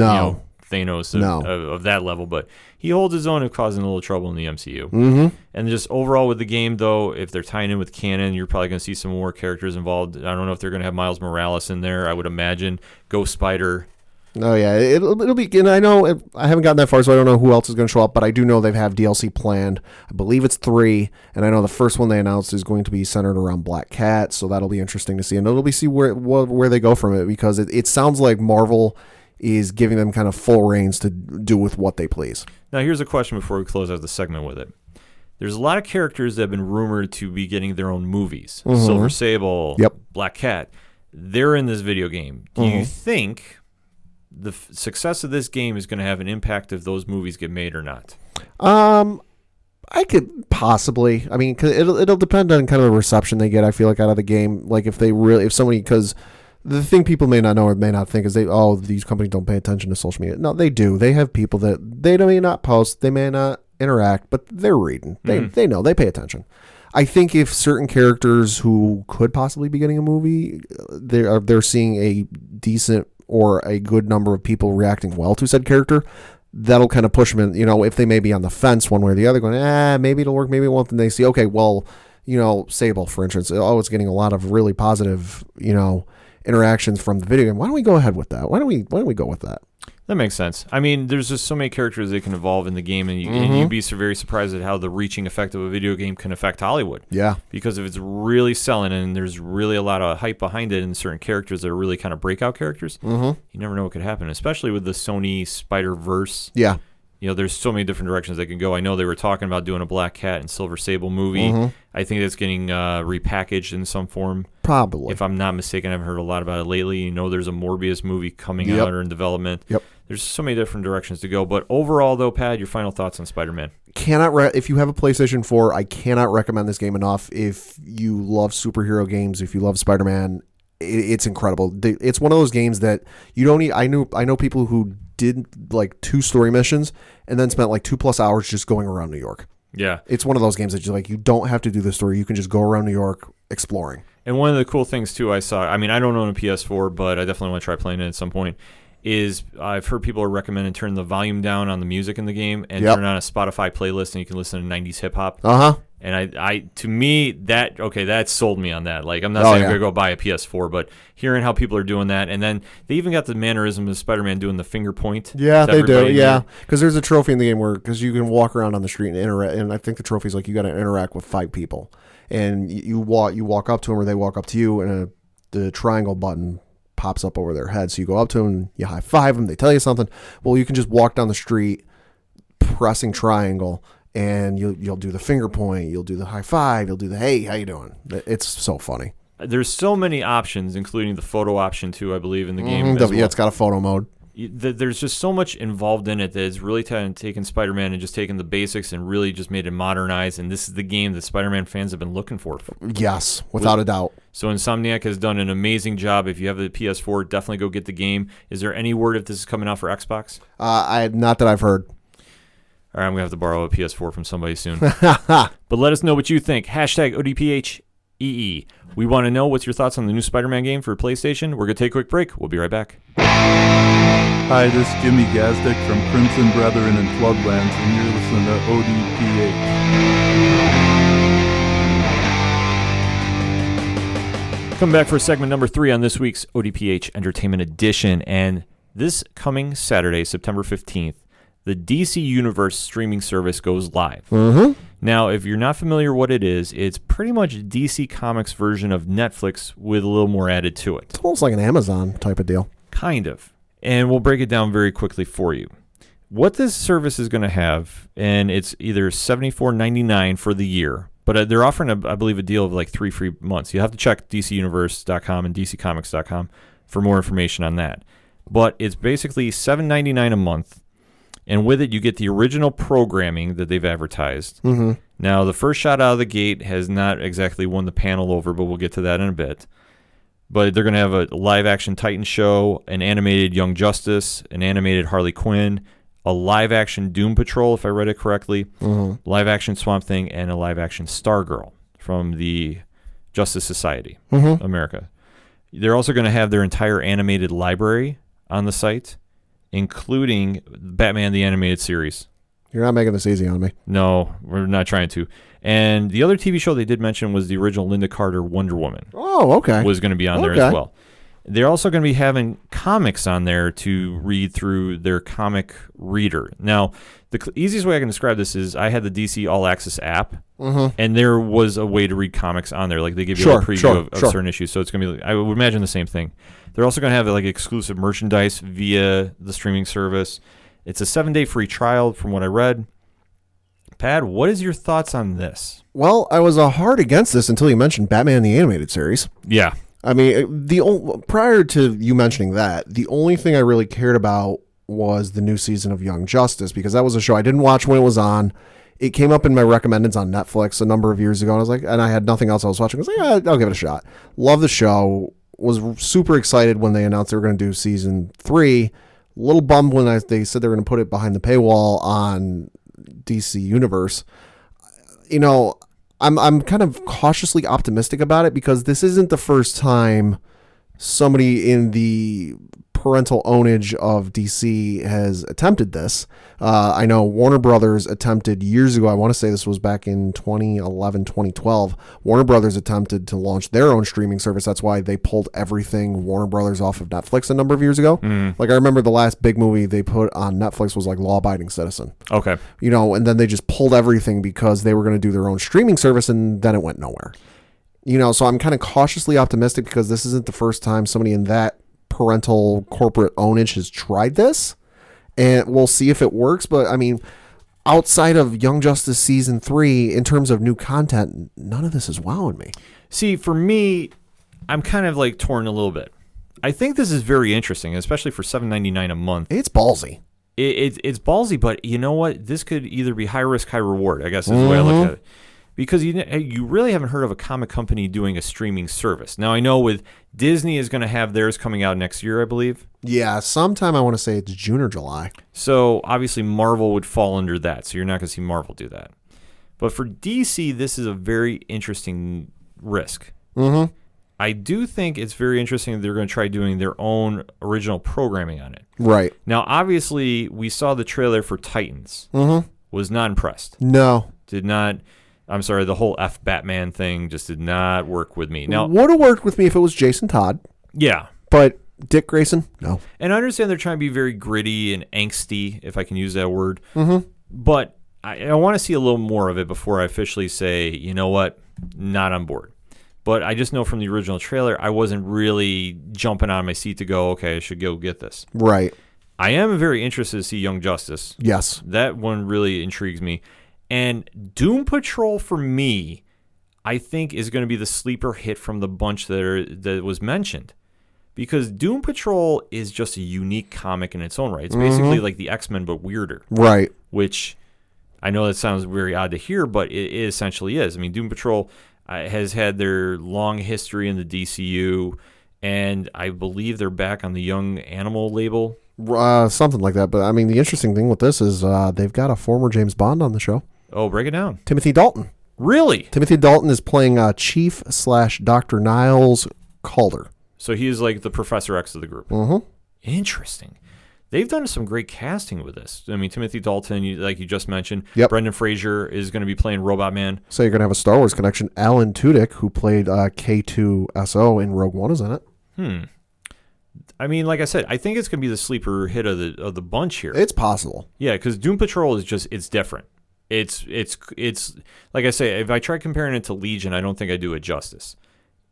Thanos of that level, but he holds his own and causing a little trouble in the MCU. And just overall with the game, though, if they're tying in with canon, you're probably going to see some more characters involved. I don't know if they're going to have Miles Morales in there. I would imagine Ghost Spider. Oh yeah, it'll be. And I know I haven't gotten that far, so I don't know who else is going to show up. But I do know they have DLC planned. I believe it's 3, and I know the first one they announced is going to be centered around Black Cat. So that'll be interesting to see, and it'll be see where they go from it, because it sounds like Marvel is giving them kind of full reins to do with what they please. Now here's a question before we close out the segment with it. There's a lot of characters that have been rumored to be getting their own movies. Silver Sable, Black Cat. They're in this video game. Do you think the success of this game is going to have an impact if those movies get made or not? I could possibly. I mean, 'cause it'll depend on kind of the reception they get, I feel like, out of the game. Like if somebody, because the thing people may not know or may not think is these companies don't pay attention to social media. No, they do. They have people that they may not post, they may not interact, but they're reading. They know, they pay attention. I think if certain characters who could possibly be getting a movie, they're seeing a decent or a good number of people reacting well to said character, that'll kind of push them in, if they may be on the fence one way or the other, going, maybe it'll work, maybe it won't, then they see, okay, well, Sable, for instance, it's getting a lot of really positive, interactions from the video game. Why don't we go ahead with that? Why don't we go with that? That makes sense. I mean, there's just so many characters that can evolve in the game, and you'd be so very surprised at how the reaching effect of a video game can affect Hollywood. Yeah. Because if it's really selling and there's really a lot of hype behind it and certain characters that are really kind of breakout characters, you never know what could happen, especially with the Sony Spider-Verse. Yeah. There's so many different directions they can go. I know they were talking about doing a Black Cat and Silver Sable movie. I think that's getting repackaged in some form. Probably. If I'm not mistaken, I haven't heard a lot about it lately. There's a Morbius movie coming out or in development. There's so many different directions to go. But overall, though, Pat, your final thoughts on Spider-Man? If you have a PlayStation 4, I cannot recommend this game enough. If you love superhero games, if you love Spider-Man, it's incredible. It's one of those games that you don't need. I know people who did like 2 story missions and then spent like 2+ hours just going around New York. Yeah. It's one of those games that you don't have to do the story. You can just go around New York exploring. And one of the cool things too I saw, I mean, I don't own a PS4, but I definitely want to try playing it at some point, is I've heard people are recommending turn the volume down on the music in the game and turn on a Spotify playlist and you can listen to 90s hip hop. And I to me, that sold me on that. Like, I'm not saying I'm going to go buy a PS4, but hearing how people are doing that, and then they even got the mannerism of Spider-Man doing the finger point. Yeah, they do. Yeah, because there's a trophy in the game because you can walk around on the street and interact, and I think the trophy's like you got to interact with 5 people, and you walk up to them or they walk up to you, and the triangle button pops up over their head. So you go up to them and you high five them. They tell you something. Well, you can just walk down the street pressing triangle. And you'll do the finger point, you'll do the high five, you'll do the hey, how you doing? It's so funny. There's so many options, including the photo option too, I believe, in the game. Yeah, it's got a photo mode. There's just so much involved in it that it's really taken Spider-Man and just taken the basics and really just made it modernized. And this is the game that Spider-Man fans have been looking for. Yes, without a doubt. So Insomniac has done an amazing job. If you have the PS4, definitely go get the game. Is there any word if this is coming out for Xbox? Not that I've heard. All right, I'm going to have to borrow a PS4 from somebody soon. But let us know what you think. Hashtag ODPHEE. We want to know what's your thoughts on the new Spider-Man game for PlayStation. We're going to take a quick break. We'll be right back. Hi, this is Jimmy Gazdick from Crimson Brethren and Floodlands, and you're listening to ODPH. Come back for segment number 3 on this week's ODPH Entertainment Edition. And this coming Saturday, September 15th, the DC Universe streaming service goes live. Mm-hmm. Now, if you're not familiar what it is, it's pretty much DC Comics version of Netflix with a little more added to it. It's almost like an Amazon type of deal. Kind of. And we'll break it down very quickly for you. What this service is going to have, and it's either $74.99 for the year, but they're offering, I believe, a deal of like 3 free months. You have to check DCUniverse.com and DCComics.com for more information on that. But it's basically $7.99 a month, and with it, you get the original programming that they've advertised. Mm-hmm. Now, the first shot out of the gate has not exactly won the panel over, but we'll get to that in a bit. But they're going to have a live-action Titan show, an animated Young Justice, an animated Harley Quinn, a live-action Doom Patrol, if I read it correctly, live-action Swamp Thing, and a live-action Stargirl from the Justice Society, America. They're also going to have their entire animated library on the site, including Batman the Animated Series. You're not making this easy on me. No, we're not trying to. And the other TV show they did mention was the original Linda Carter Wonder Woman. Oh, okay. Was going to be on there as well. They're also going to be having comics on there to read through their comic reader. Now, the easiest way I can describe this is I had the DC All Access app, and there was a way to read comics on there. Like they give you a preview of certain issues, so it's going to be, I would imagine, the same thing. They're also going to have like exclusive merchandise via the streaming service. It's a 7-day free trial from what I read. Pat, what is your thoughts on this? Well, I was hard against this until you mentioned Batman the Animated Series. Yeah. I mean, prior to you mentioning that, the only thing I really cared about was the new season of Young Justice, because that was a show I didn't watch when it was on. It came up in my recommendeds on Netflix a number of years ago, and I was like, and I had nothing else I was watching. I was like, yeah, I'll give it a shot. Love the show. Was super excited when they announced they were going to do season 3. A little bummed when they said they were going to put it behind the paywall on DC Universe. You know, I'm kind of cautiously optimistic about it, because this isn't the first time somebody in the parental ownage of DC has attempted this. I know Warner Brothers attempted years ago. I want to say this was back in 2011, 2012. Warner Brothers attempted to launch their own streaming service. That's why they pulled everything Warner Brothers off of Netflix a number of years ago. Like, I remember the last big movie they put on Netflix was like Law Abiding Citizen. Okay. You know, and then they just pulled everything because they were going to do their own streaming service, and then it went nowhere. You know, so I'm kind of cautiously optimistic, because this isn't the first time somebody in that parental corporate ownage has tried this, and we'll see if it works. But I mean, outside of Young Justice season 3, in terms of new content, none of this is wowing me. See, for me, I'm kind of like torn a little bit. I think this is very interesting, especially for $7.99 a month. It's ballsy. It's ballsy, but you know what? This could either be high risk, high reward, I guess is the way I look at it. Because you really haven't heard of a comic company doing a streaming service. Now, I know with Disney is going to have theirs coming out next year, I believe. Yeah, sometime I want to say it's June or July. So, obviously, Marvel would fall under that. So, you're not going to see Marvel do that. But for DC, this is a very interesting risk. I do think it's very interesting that they're going to try doing their own original programming on it. Right. Now, obviously, we saw the trailer for Titans. Was not impressed. No. Did not... I'm sorry, the whole F Batman thing just did not work with me. Now, would have worked with me if it was Jason Todd. Yeah. But Dick Grayson, no. And I understand they're trying to be very gritty and angsty, if I can use that word. But I want to see a little more of it before I officially say, you know what, not on board. But I just know from the original trailer, I wasn't really jumping out of my seat to go, okay, I should go get this. Right. I am very interested to see Young Justice. Yes. That one really intrigues me. And Doom Patrol, for me, I think is going to be the sleeper hit from the bunch that was mentioned. Because Doom Patrol is just a unique comic in its own right. It's basically like the X-Men, but weirder. Right. Which, I know that sounds very odd to hear, but it essentially is. I mean, Doom Patrol has had their long history in the DCU, and I believe they're back on the Young Animal label. Something like that. But, I mean, the interesting thing with this is they've got a former James Bond on the show. Oh, break it down. Timothy Dalton. Really? Timothy Dalton is playing Chief/Dr. Niles Calder. So he is like the Professor X of the group. Mm-hmm. Interesting. they've done some great casting with this. I mean, Timothy Dalton, like you just mentioned. Yep. Brendan Fraser is going to be playing Robot Man. So you're going to have a Star Wars connection. Alan Tudyk, who played K2SO in Rogue One, is in it. I mean, like I said, I think it's going to be the sleeper hit of the bunch here. It's possible. Yeah, because Doom Patrol is it's different. It's like I say, if I try comparing it to Legion, I don't think I do it justice.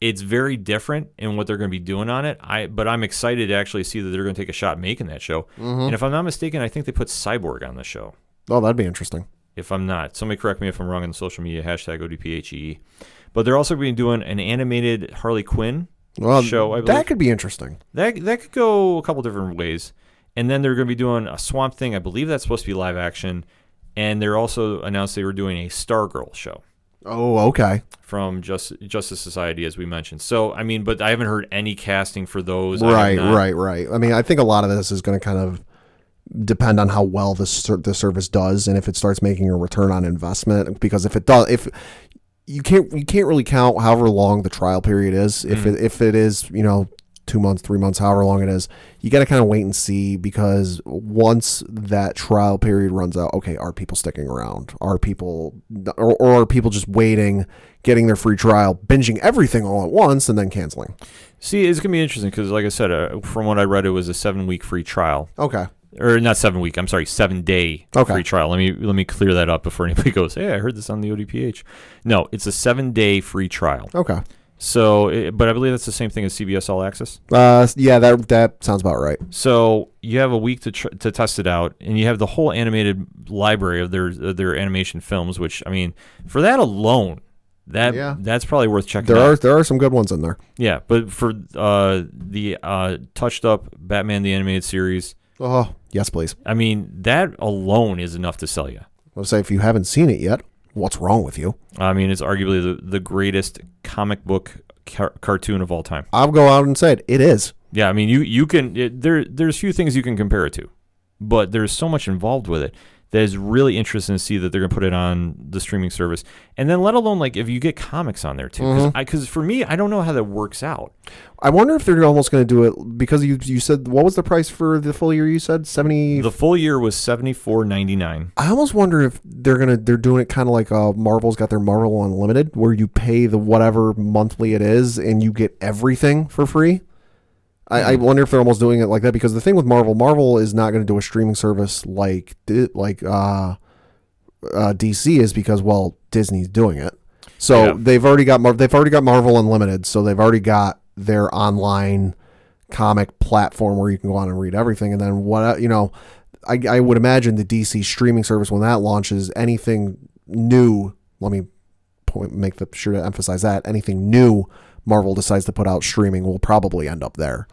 It's very different in what they're going to be doing on it. But I'm excited to actually see that they're going to take a shot making that show. And if I'm not mistaken, I think they put Cyborg on the show. Oh, that'd be interesting. If I'm not, somebody correct me if I'm wrong on social media. # ODPHEE. But they're also going to be doing an animated Harley Quinn show. I believe That could be interesting. That could go a couple different ways. And then they're going to be doing a Swamp Thing. I believe that's supposed to be live action. And they're also announced they were doing a Stargirl show. Oh, okay. From Justice Society, as we mentioned. So, I mean, but I haven't heard any casting for those. Right. I mean, I think a lot of this is going to kind of depend on how well the service does, and if it starts making a return on investment. Because if it does, if you can't really count however long the trial period is. If it is 2 months, 3 months, however long it is, you got to kind of wait and see, because once that trial period runs out, okay, are people sticking around? Are people, or are people just waiting, getting their free trial, binging everything all at once, and then canceling? See, it's going to be interesting because, like I said, from what I read, it was a 7-week free trial. Okay. Or not 7 week, I'm sorry, 7-day free trial. Let me clear that up before anybody goes, hey, I heard this on the ODPH. No, it's a 7-day free trial. Okay. So, but I believe that's the same thing as CBS All Access. Yeah, that sounds about right. So you have a week to test it out, and you have the whole animated library of their animation films. Which, I mean, for that alone, that's probably worth checking out. There are some good ones in there. Yeah, but for the touched up Batman the Animated Series. Oh, yes, please. I mean, that alone is enough to sell you. I'll say, if you haven't seen it yet, what's wrong with you? I mean, it's arguably the greatest comic book cartoon of all time. I'll go out and say it. It is. Yeah, I mean, you can. There's few things you can compare it to, but there's so much involved with it that is really interesting to see that they're going to put it on the streaming service. And then let alone, like, if you get comics on there, too. Because for me, I don't know how that works out. I wonder if they're almost going to do it, because you said, what was the price for the full year? You said 70. The full year was $74.99. I almost wonder if they're doing it kind of like Marvel's got their Marvel Unlimited, where you pay the whatever monthly it is and you get everything for free. I wonder if they're almost doing it like that, because the thing with Marvel is not going to do a streaming service like DC is, because, well, Disney's doing it. So they've already got Marvel Unlimited, so they've already got their online comic platform where you can go on and read everything. And then I would imagine the DC streaming service, when that launches, anything new, let me make sure to emphasize that, anything new Marvel decides to put out streaming will probably end up there.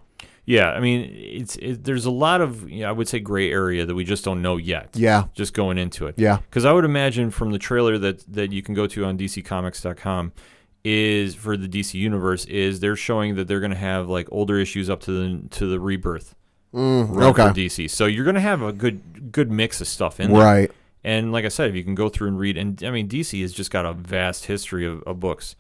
Yeah, I mean, there's a lot of, I would say, gray area that we just don't know yet. Yeah. Just going into it. Yeah. Because I would imagine from the trailer that you can go to on DCComics.com is for the DC Universe, is they're showing that they're going to have like older issues up to the Rebirth run for DC. So you're going to have a good mix of stuff in there. Right. And like I said, if you can go through and read, and I mean, DC has just got a vast history of books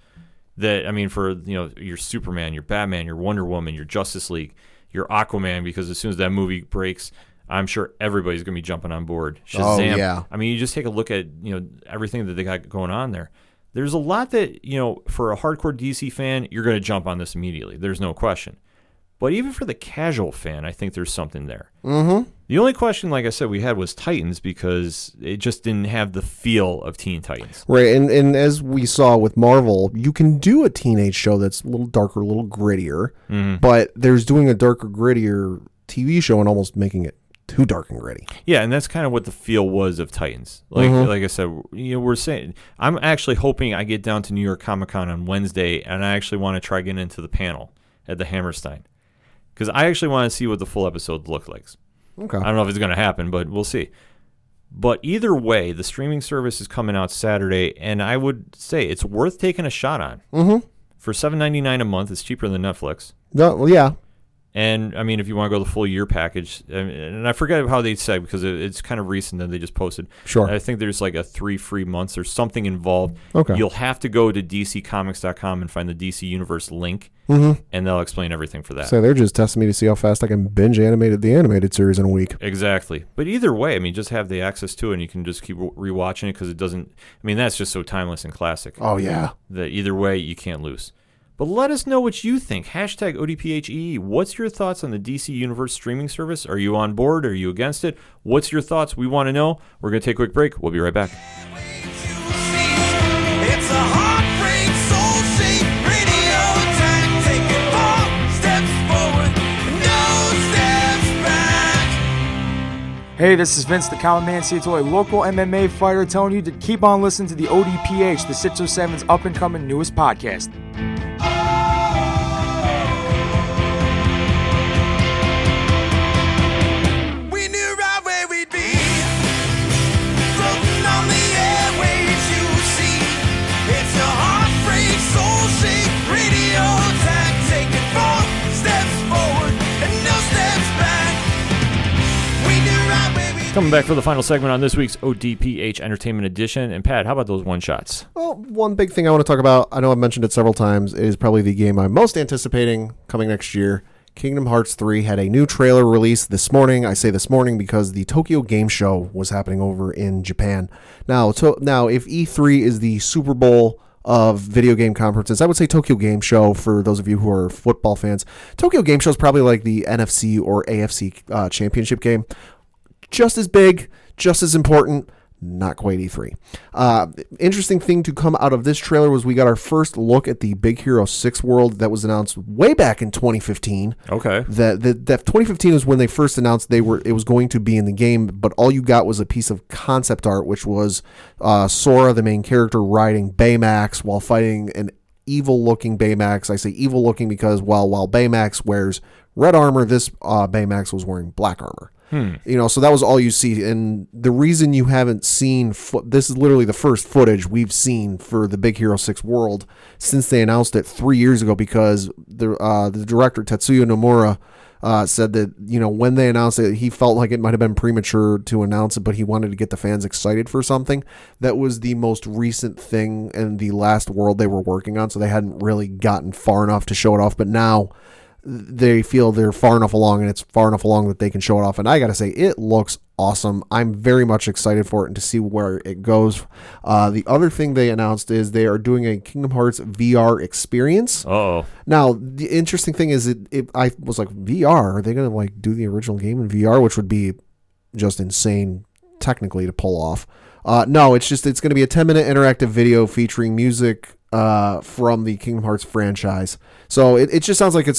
that, I mean, for your Superman, your Batman, your Wonder Woman, your Justice League, your Aquaman, because as soon as that movie breaks, I'm sure everybody's going to be jumping on board. Shazam. Oh, yeah. I mean, you just take a look at everything that they got going on there. There's a lot that, for a hardcore DC fan, you're going to jump on this immediately. There's no question. But even for the casual fan, I think there's something there. Mm-hmm. The only question, like I said, we had was Titans, because it just didn't have the feel of Teen Titans. Right, and as we saw with Marvel, you can do a teenage show that's a little darker, a little grittier, but there's doing a darker, grittier TV show and almost making it too dark and gritty. Yeah, and that's kind of what the feel was of Titans. Like I said, we're saying, I'm actually hoping I get down to New York Comic Con on Wednesday, and I actually want to try getting into the panel at the Hammerstein, because I actually want to see what the full episode looks like. Okay. I don't know if it's going to happen, but we'll see. But either way, the streaming service is coming out Saturday, and I would say it's worth taking a shot on. Mm-hmm. For $7.99 a month, it's cheaper than Netflix. No, well, yeah. And, I mean, if you want to go the full year package, and I forget how they said, because it's kind of recent that they just posted. Sure. I think there's like a 3 free months or something involved. Okay. You'll have to go to DCComics.com and find the DC Universe link and they'll explain everything for that. So they're just testing me to see how fast I can binge the animated series in a week. Exactly. But either way, I mean, just have the access to it, and you can just keep rewatching it because it doesn't. I mean, that's just so timeless and classic. Oh yeah. That either way, you can't lose. But let us know what you think. Hashtag ODPHEE. What's your thoughts on the DC Universe streaming service? Are you on board? Are you against it? What's your thoughts? We want to know. We're going to take a quick break. We'll be right back. It's a heartbreak, soul-shaped radio attack. Taking 4 steps forward, no steps back. Hey, this is Vince the Common Man Ciatoy, local MMA fighter, telling you to keep on listening to the ODPH, the 607's up-and-coming newest podcast. We knew right where we'd be, floating on the airwaves, you see. It's a heartbreak, soul-shaped radio attack. Taking 4 steps forward and no steps back. We knew right where we'd be. Coming back for the final segment on this week's ODPH Entertainment Edition. And Pat, how about those one-shots? Well, one big thing I want to talk about, I know I've mentioned it several times, is probably the game I'm most anticipating coming next year. Kingdom Hearts 3 had a new trailer released this morning. I say this morning because the Tokyo Game Show was happening over in Japan. Now, if E3 is the Super Bowl of video game conferences, I would say Tokyo Game Show, for those of you who are football fans, Tokyo Game Show is probably like the NFC or AFC championship game. Just as big, just as important, not quite E3. Interesting thing to come out of this trailer was we got our first look at the Big Hero 6 world that was announced way back in 2015. Okay. That 2015 is when they first announced it was going to be in the game, but all you got was a piece of concept art, which was Sora, the main character, riding Baymax while fighting an evil-looking Baymax. I say evil-looking because while Baymax wears red armor, this Baymax was wearing black armor. So that was all you see. And the reason you haven't seen this is literally the first footage we've seen for the Big Hero 6 world since they announced it 3 years ago, because the director Tetsuya Nomura said that, when they announced it, he felt like it might have been premature to announce it, but he wanted to get the fans excited for something. That was the most recent thing in the last world they were working on, so they hadn't really gotten far enough to show it off. But now they feel they're far enough along, and it's far enough along that they can show it off. And I gotta say, it looks awesome. I'm very much excited for it and to see where it goes. The other thing they announced is they are doing a Kingdom Hearts VR experience. Oh. Now, the interesting thing is, I was like, VR? Are they gonna do the original game in VR, which would be just insane technically to pull off? No, it's going to be a 10-minute interactive video featuring music from the Kingdom Hearts franchise. So it just sounds like it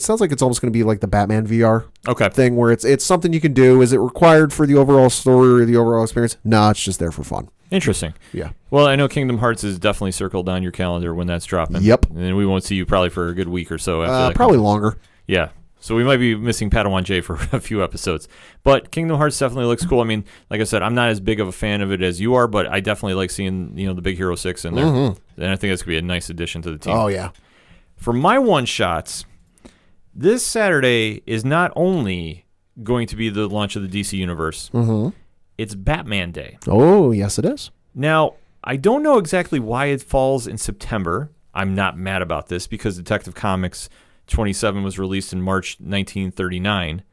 sounds like it's almost going to be like the Batman VR thing, where it's something you can do. Is it required for the overall story or the overall experience? No, it's just there for fun. Interesting. Yeah. Well, I know Kingdom Hearts is definitely circled on your calendar when that's dropping. Yep. And then we won't see you probably for a good week or so after that. Probably longer. Yeah. So we might be missing Padawan J for a few episodes. But Kingdom Hearts definitely looks cool. I mean, like I said, I'm not as big of a fan of it as you are, but I definitely like seeing, the Big Hero 6 in there. Mm-hmm. And I think that's going to be a nice addition to the team. Oh, yeah. For my one-shots, this Saturday is not only going to be the launch of the DC Universe, it's Batman Day. Oh, yes, it is. Now, I don't know exactly why it falls in September. I'm not mad about this because Detective Comics 27 was released in March 1939,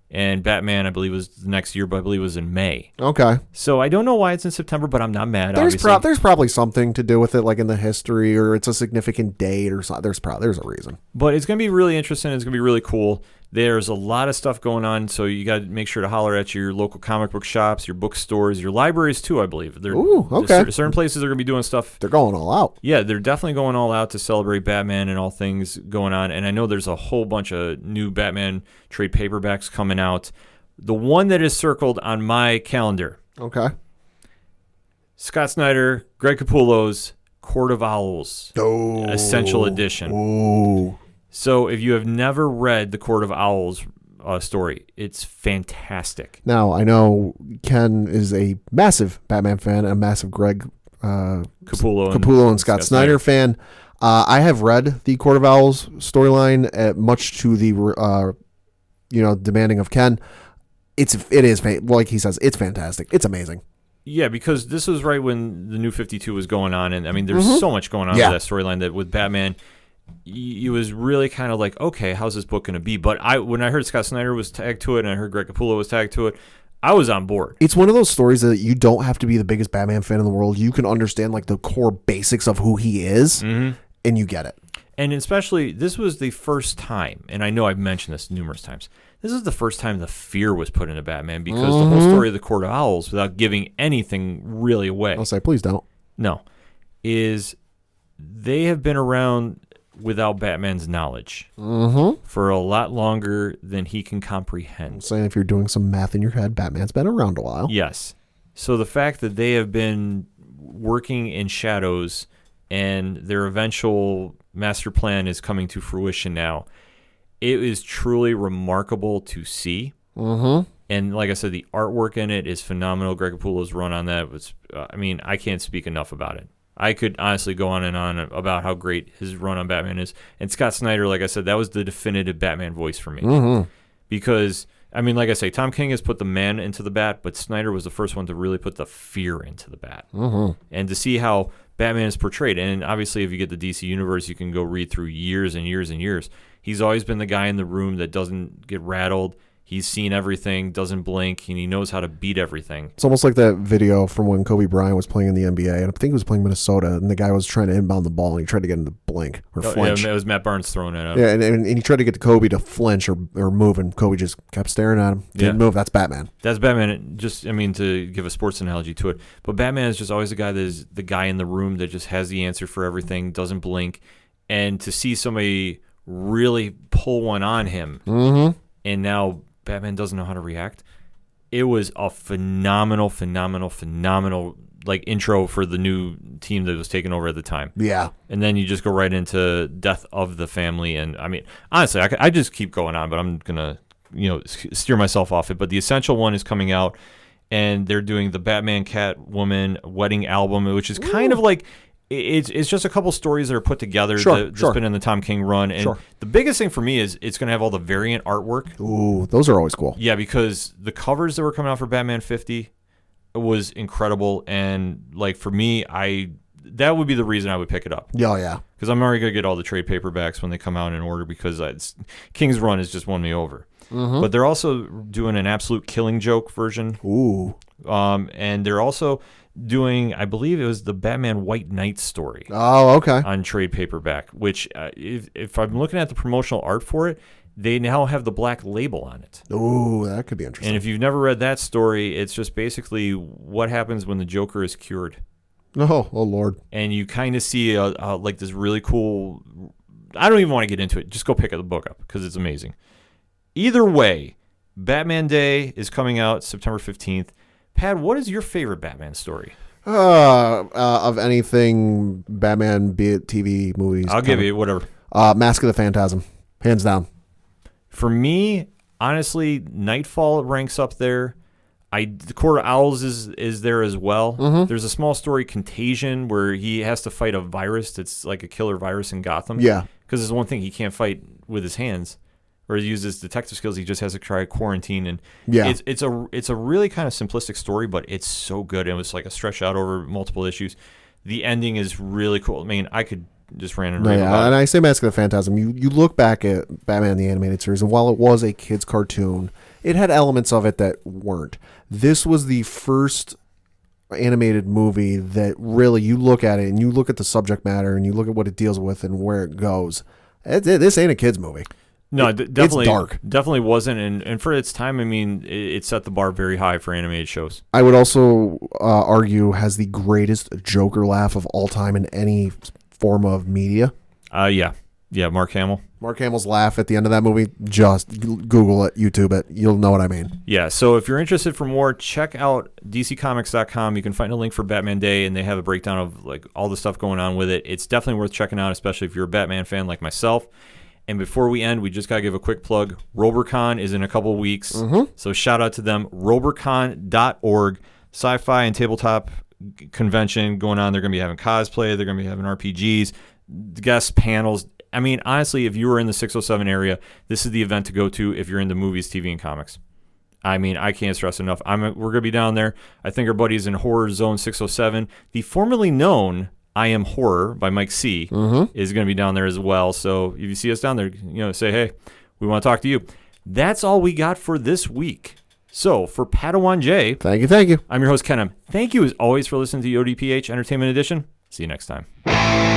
and Batman, I believe, was the next year, but I believe it was in May. Okay. So I don't know why it's in September, but I'm not mad. There's probably something to do with it, like in the history, or it's a significant date, or something. There's a reason. But it's going to be really interesting. It's going to be really cool. There's a lot of stuff going on, so you got to make sure to holler at your local comic book shops, your bookstores, your libraries too, I believe. Ooh, okay. Certain places are going to be doing stuff. They're going all out. Yeah, they're definitely going all out to celebrate Batman and all things going on. And I know there's a whole bunch of new Batman trade paperbacks coming out. The one that is circled on my calendar. Okay. Scott Snyder, Greg Capullo's Court of Owls. Essential Edition. Ooh. So if you have never read the Court of Owls story, it's fantastic. Now, I know Ken is a massive Batman fan, a massive Greg Capullo and Scott Snyder fan. I have read the Court of Owls storyline, much to the demanding of Ken. It is, like he says, it's fantastic. It's amazing. Yeah, because this was right when the New 52 was going on, and I mean, there's so much going on with that storyline that with Batman. it was really kind of like, okay, how's this book going to be? But when I heard Scott Snyder was tagged to it and I heard Greg Capullo was tagged to it, I was on board. It's one of those stories that you don't have to be the biggest Batman fan in the world. You can understand like the core basics of who he is, and you get it. And especially, this was the first time, and I know I've mentioned this numerous times, this is the first time the fear was put into Batman, because the whole story of the Court of Owls, without giving anything really away, I'll say, please don't. No, is they have been around without Batman's knowledge for a lot longer than he can comprehend. I'm saying if you're doing some math in your head, Batman's been around a while. Yes. So the fact that they have been working in shadows and their eventual master plan is coming to fruition now, it is truly remarkable to see. And like I said, the artwork in it is phenomenal. Greg Capullo's run on that was, I can't speak enough about it. I could honestly go on and on about how great his run on Batman is. And Scott Snyder, like I said, that was the definitive Batman voice for me. Because, like I say, Tom King has put the man into the bat, but Snyder was the first one to really put the fear into the bat. And to see how Batman is portrayed, and obviously if you get the DC Universe, you can go read through years and years and years. He's always been the guy in the room that doesn't get rattled. He's seen everything, doesn't blink, and he knows how to beat everything. It's almost like that video from when Kobe Bryant was playing in the NBA, and I think he was playing Minnesota, and the guy was trying to inbound the ball, and he tried to get him to blink or flinch. Yeah, it was Matt Barnes throwing it up. Yeah, and he tried to get Kobe to flinch or move, and Kobe just kept staring at him. Didn't move. That's Batman. That's Batman. Just, to give a sports analogy to it. But Batman is just always the guy that is the guy in the room that just has the answer for everything, doesn't blink. And to see somebody really pull one on him, and now Batman doesn't know how to react. It was a phenomenal like intro for the new team that was taking over at the time. Yeah. And then you just go right into death of the family. And honestly, I just keep going on, but I'm going to, steer myself off it. But the Essential one is coming out, and they're doing the Batman Catwoman wedding album, which is kind of like, it's just a couple stories that are put together that's been in the Tom King run. And the biggest thing for me is it's going to have all the variant artwork. Ooh, those are always cool. Yeah, because the covers that were coming out for Batman 50 was incredible. And like for me, that would be the reason I would pick it up. Yeah. Because I'm already going to get all the trade paperbacks when they come out in order, because King's run has just won me over. But they're also doing an Absolute Killing Joke version. Ooh. And they're also doing, I believe it was the Batman White Knight story. Oh, okay. On trade paperback, which if I'm looking at the promotional art for it, they now have the black label on it. Ooh, that could be interesting. And if you've never read that story, it's just basically what happens when the Joker is cured. Oh Lord. And you kind of see like this really cool, I don't even want to get into it. Just go pick the book up because it's amazing. Either way, Batman Day is coming out September 15th. Pat, what is your favorite Batman story? Of anything Batman, be it TV, movies. I'll give you whatever. Mask of the Phantasm, hands down. For me, honestly, Nightfall ranks up there. The Court of Owls is there as well. There's a small story, Contagion, where he has to fight a virus that's like a killer virus in Gotham. Yeah. Because there's one thing he can't fight with his hands or use his detective skills. He just has to try quarantine. And it's a really kind of simplistic story, but it's so good. It was like a stretch out over multiple issues. The ending is really cool. I could just ran and rave about it. And I say Mask of the Phantasm. You look back at Batman the Animated Series, and while it was a kid's cartoon, it had elements of it that weren't. This was the first animated movie that really, you look at it and you look at the subject matter and you look at what it deals with and where it goes. This ain't a kid's movie. No, definitely, it's dark. Definitely wasn't, and for its time, it set the bar very high for animated shows. I would also argue has the greatest Joker laugh of all time in any form of media. Yeah, Mark Hamill. Mark Hamill's laugh at the end of that movie, just Google it, YouTube it. You'll know what I mean. Yeah, so if you're interested for more, check out DCComics.com. You can find a link for Batman Day, and they have a breakdown of like all the stuff going on with it. It's definitely worth checking out, especially if you're a Batman fan like myself. And before we end, we just got to give a quick plug. RoberCon is in a couple weeks, so shout out to them. RoberCon.org, sci-fi and tabletop convention going on. They're going to be having cosplay. They're going to be having RPGs, guest panels. Honestly, if you were in the 607 area, this is the event to go to if you're into movies, TV, and comics. I can't stress enough. We're going to be down there. I think our buddies in Horror Zone 607, the formerly known I Am Horror by Mike C. is going to be down there as well. So if you see us down there, say, hey, we want to talk to you. That's all we got for this week. So for Padawan J, Thank you. I'm your host, Ken. Thank you as always for listening to the ODPH Entertainment Edition. See you next time.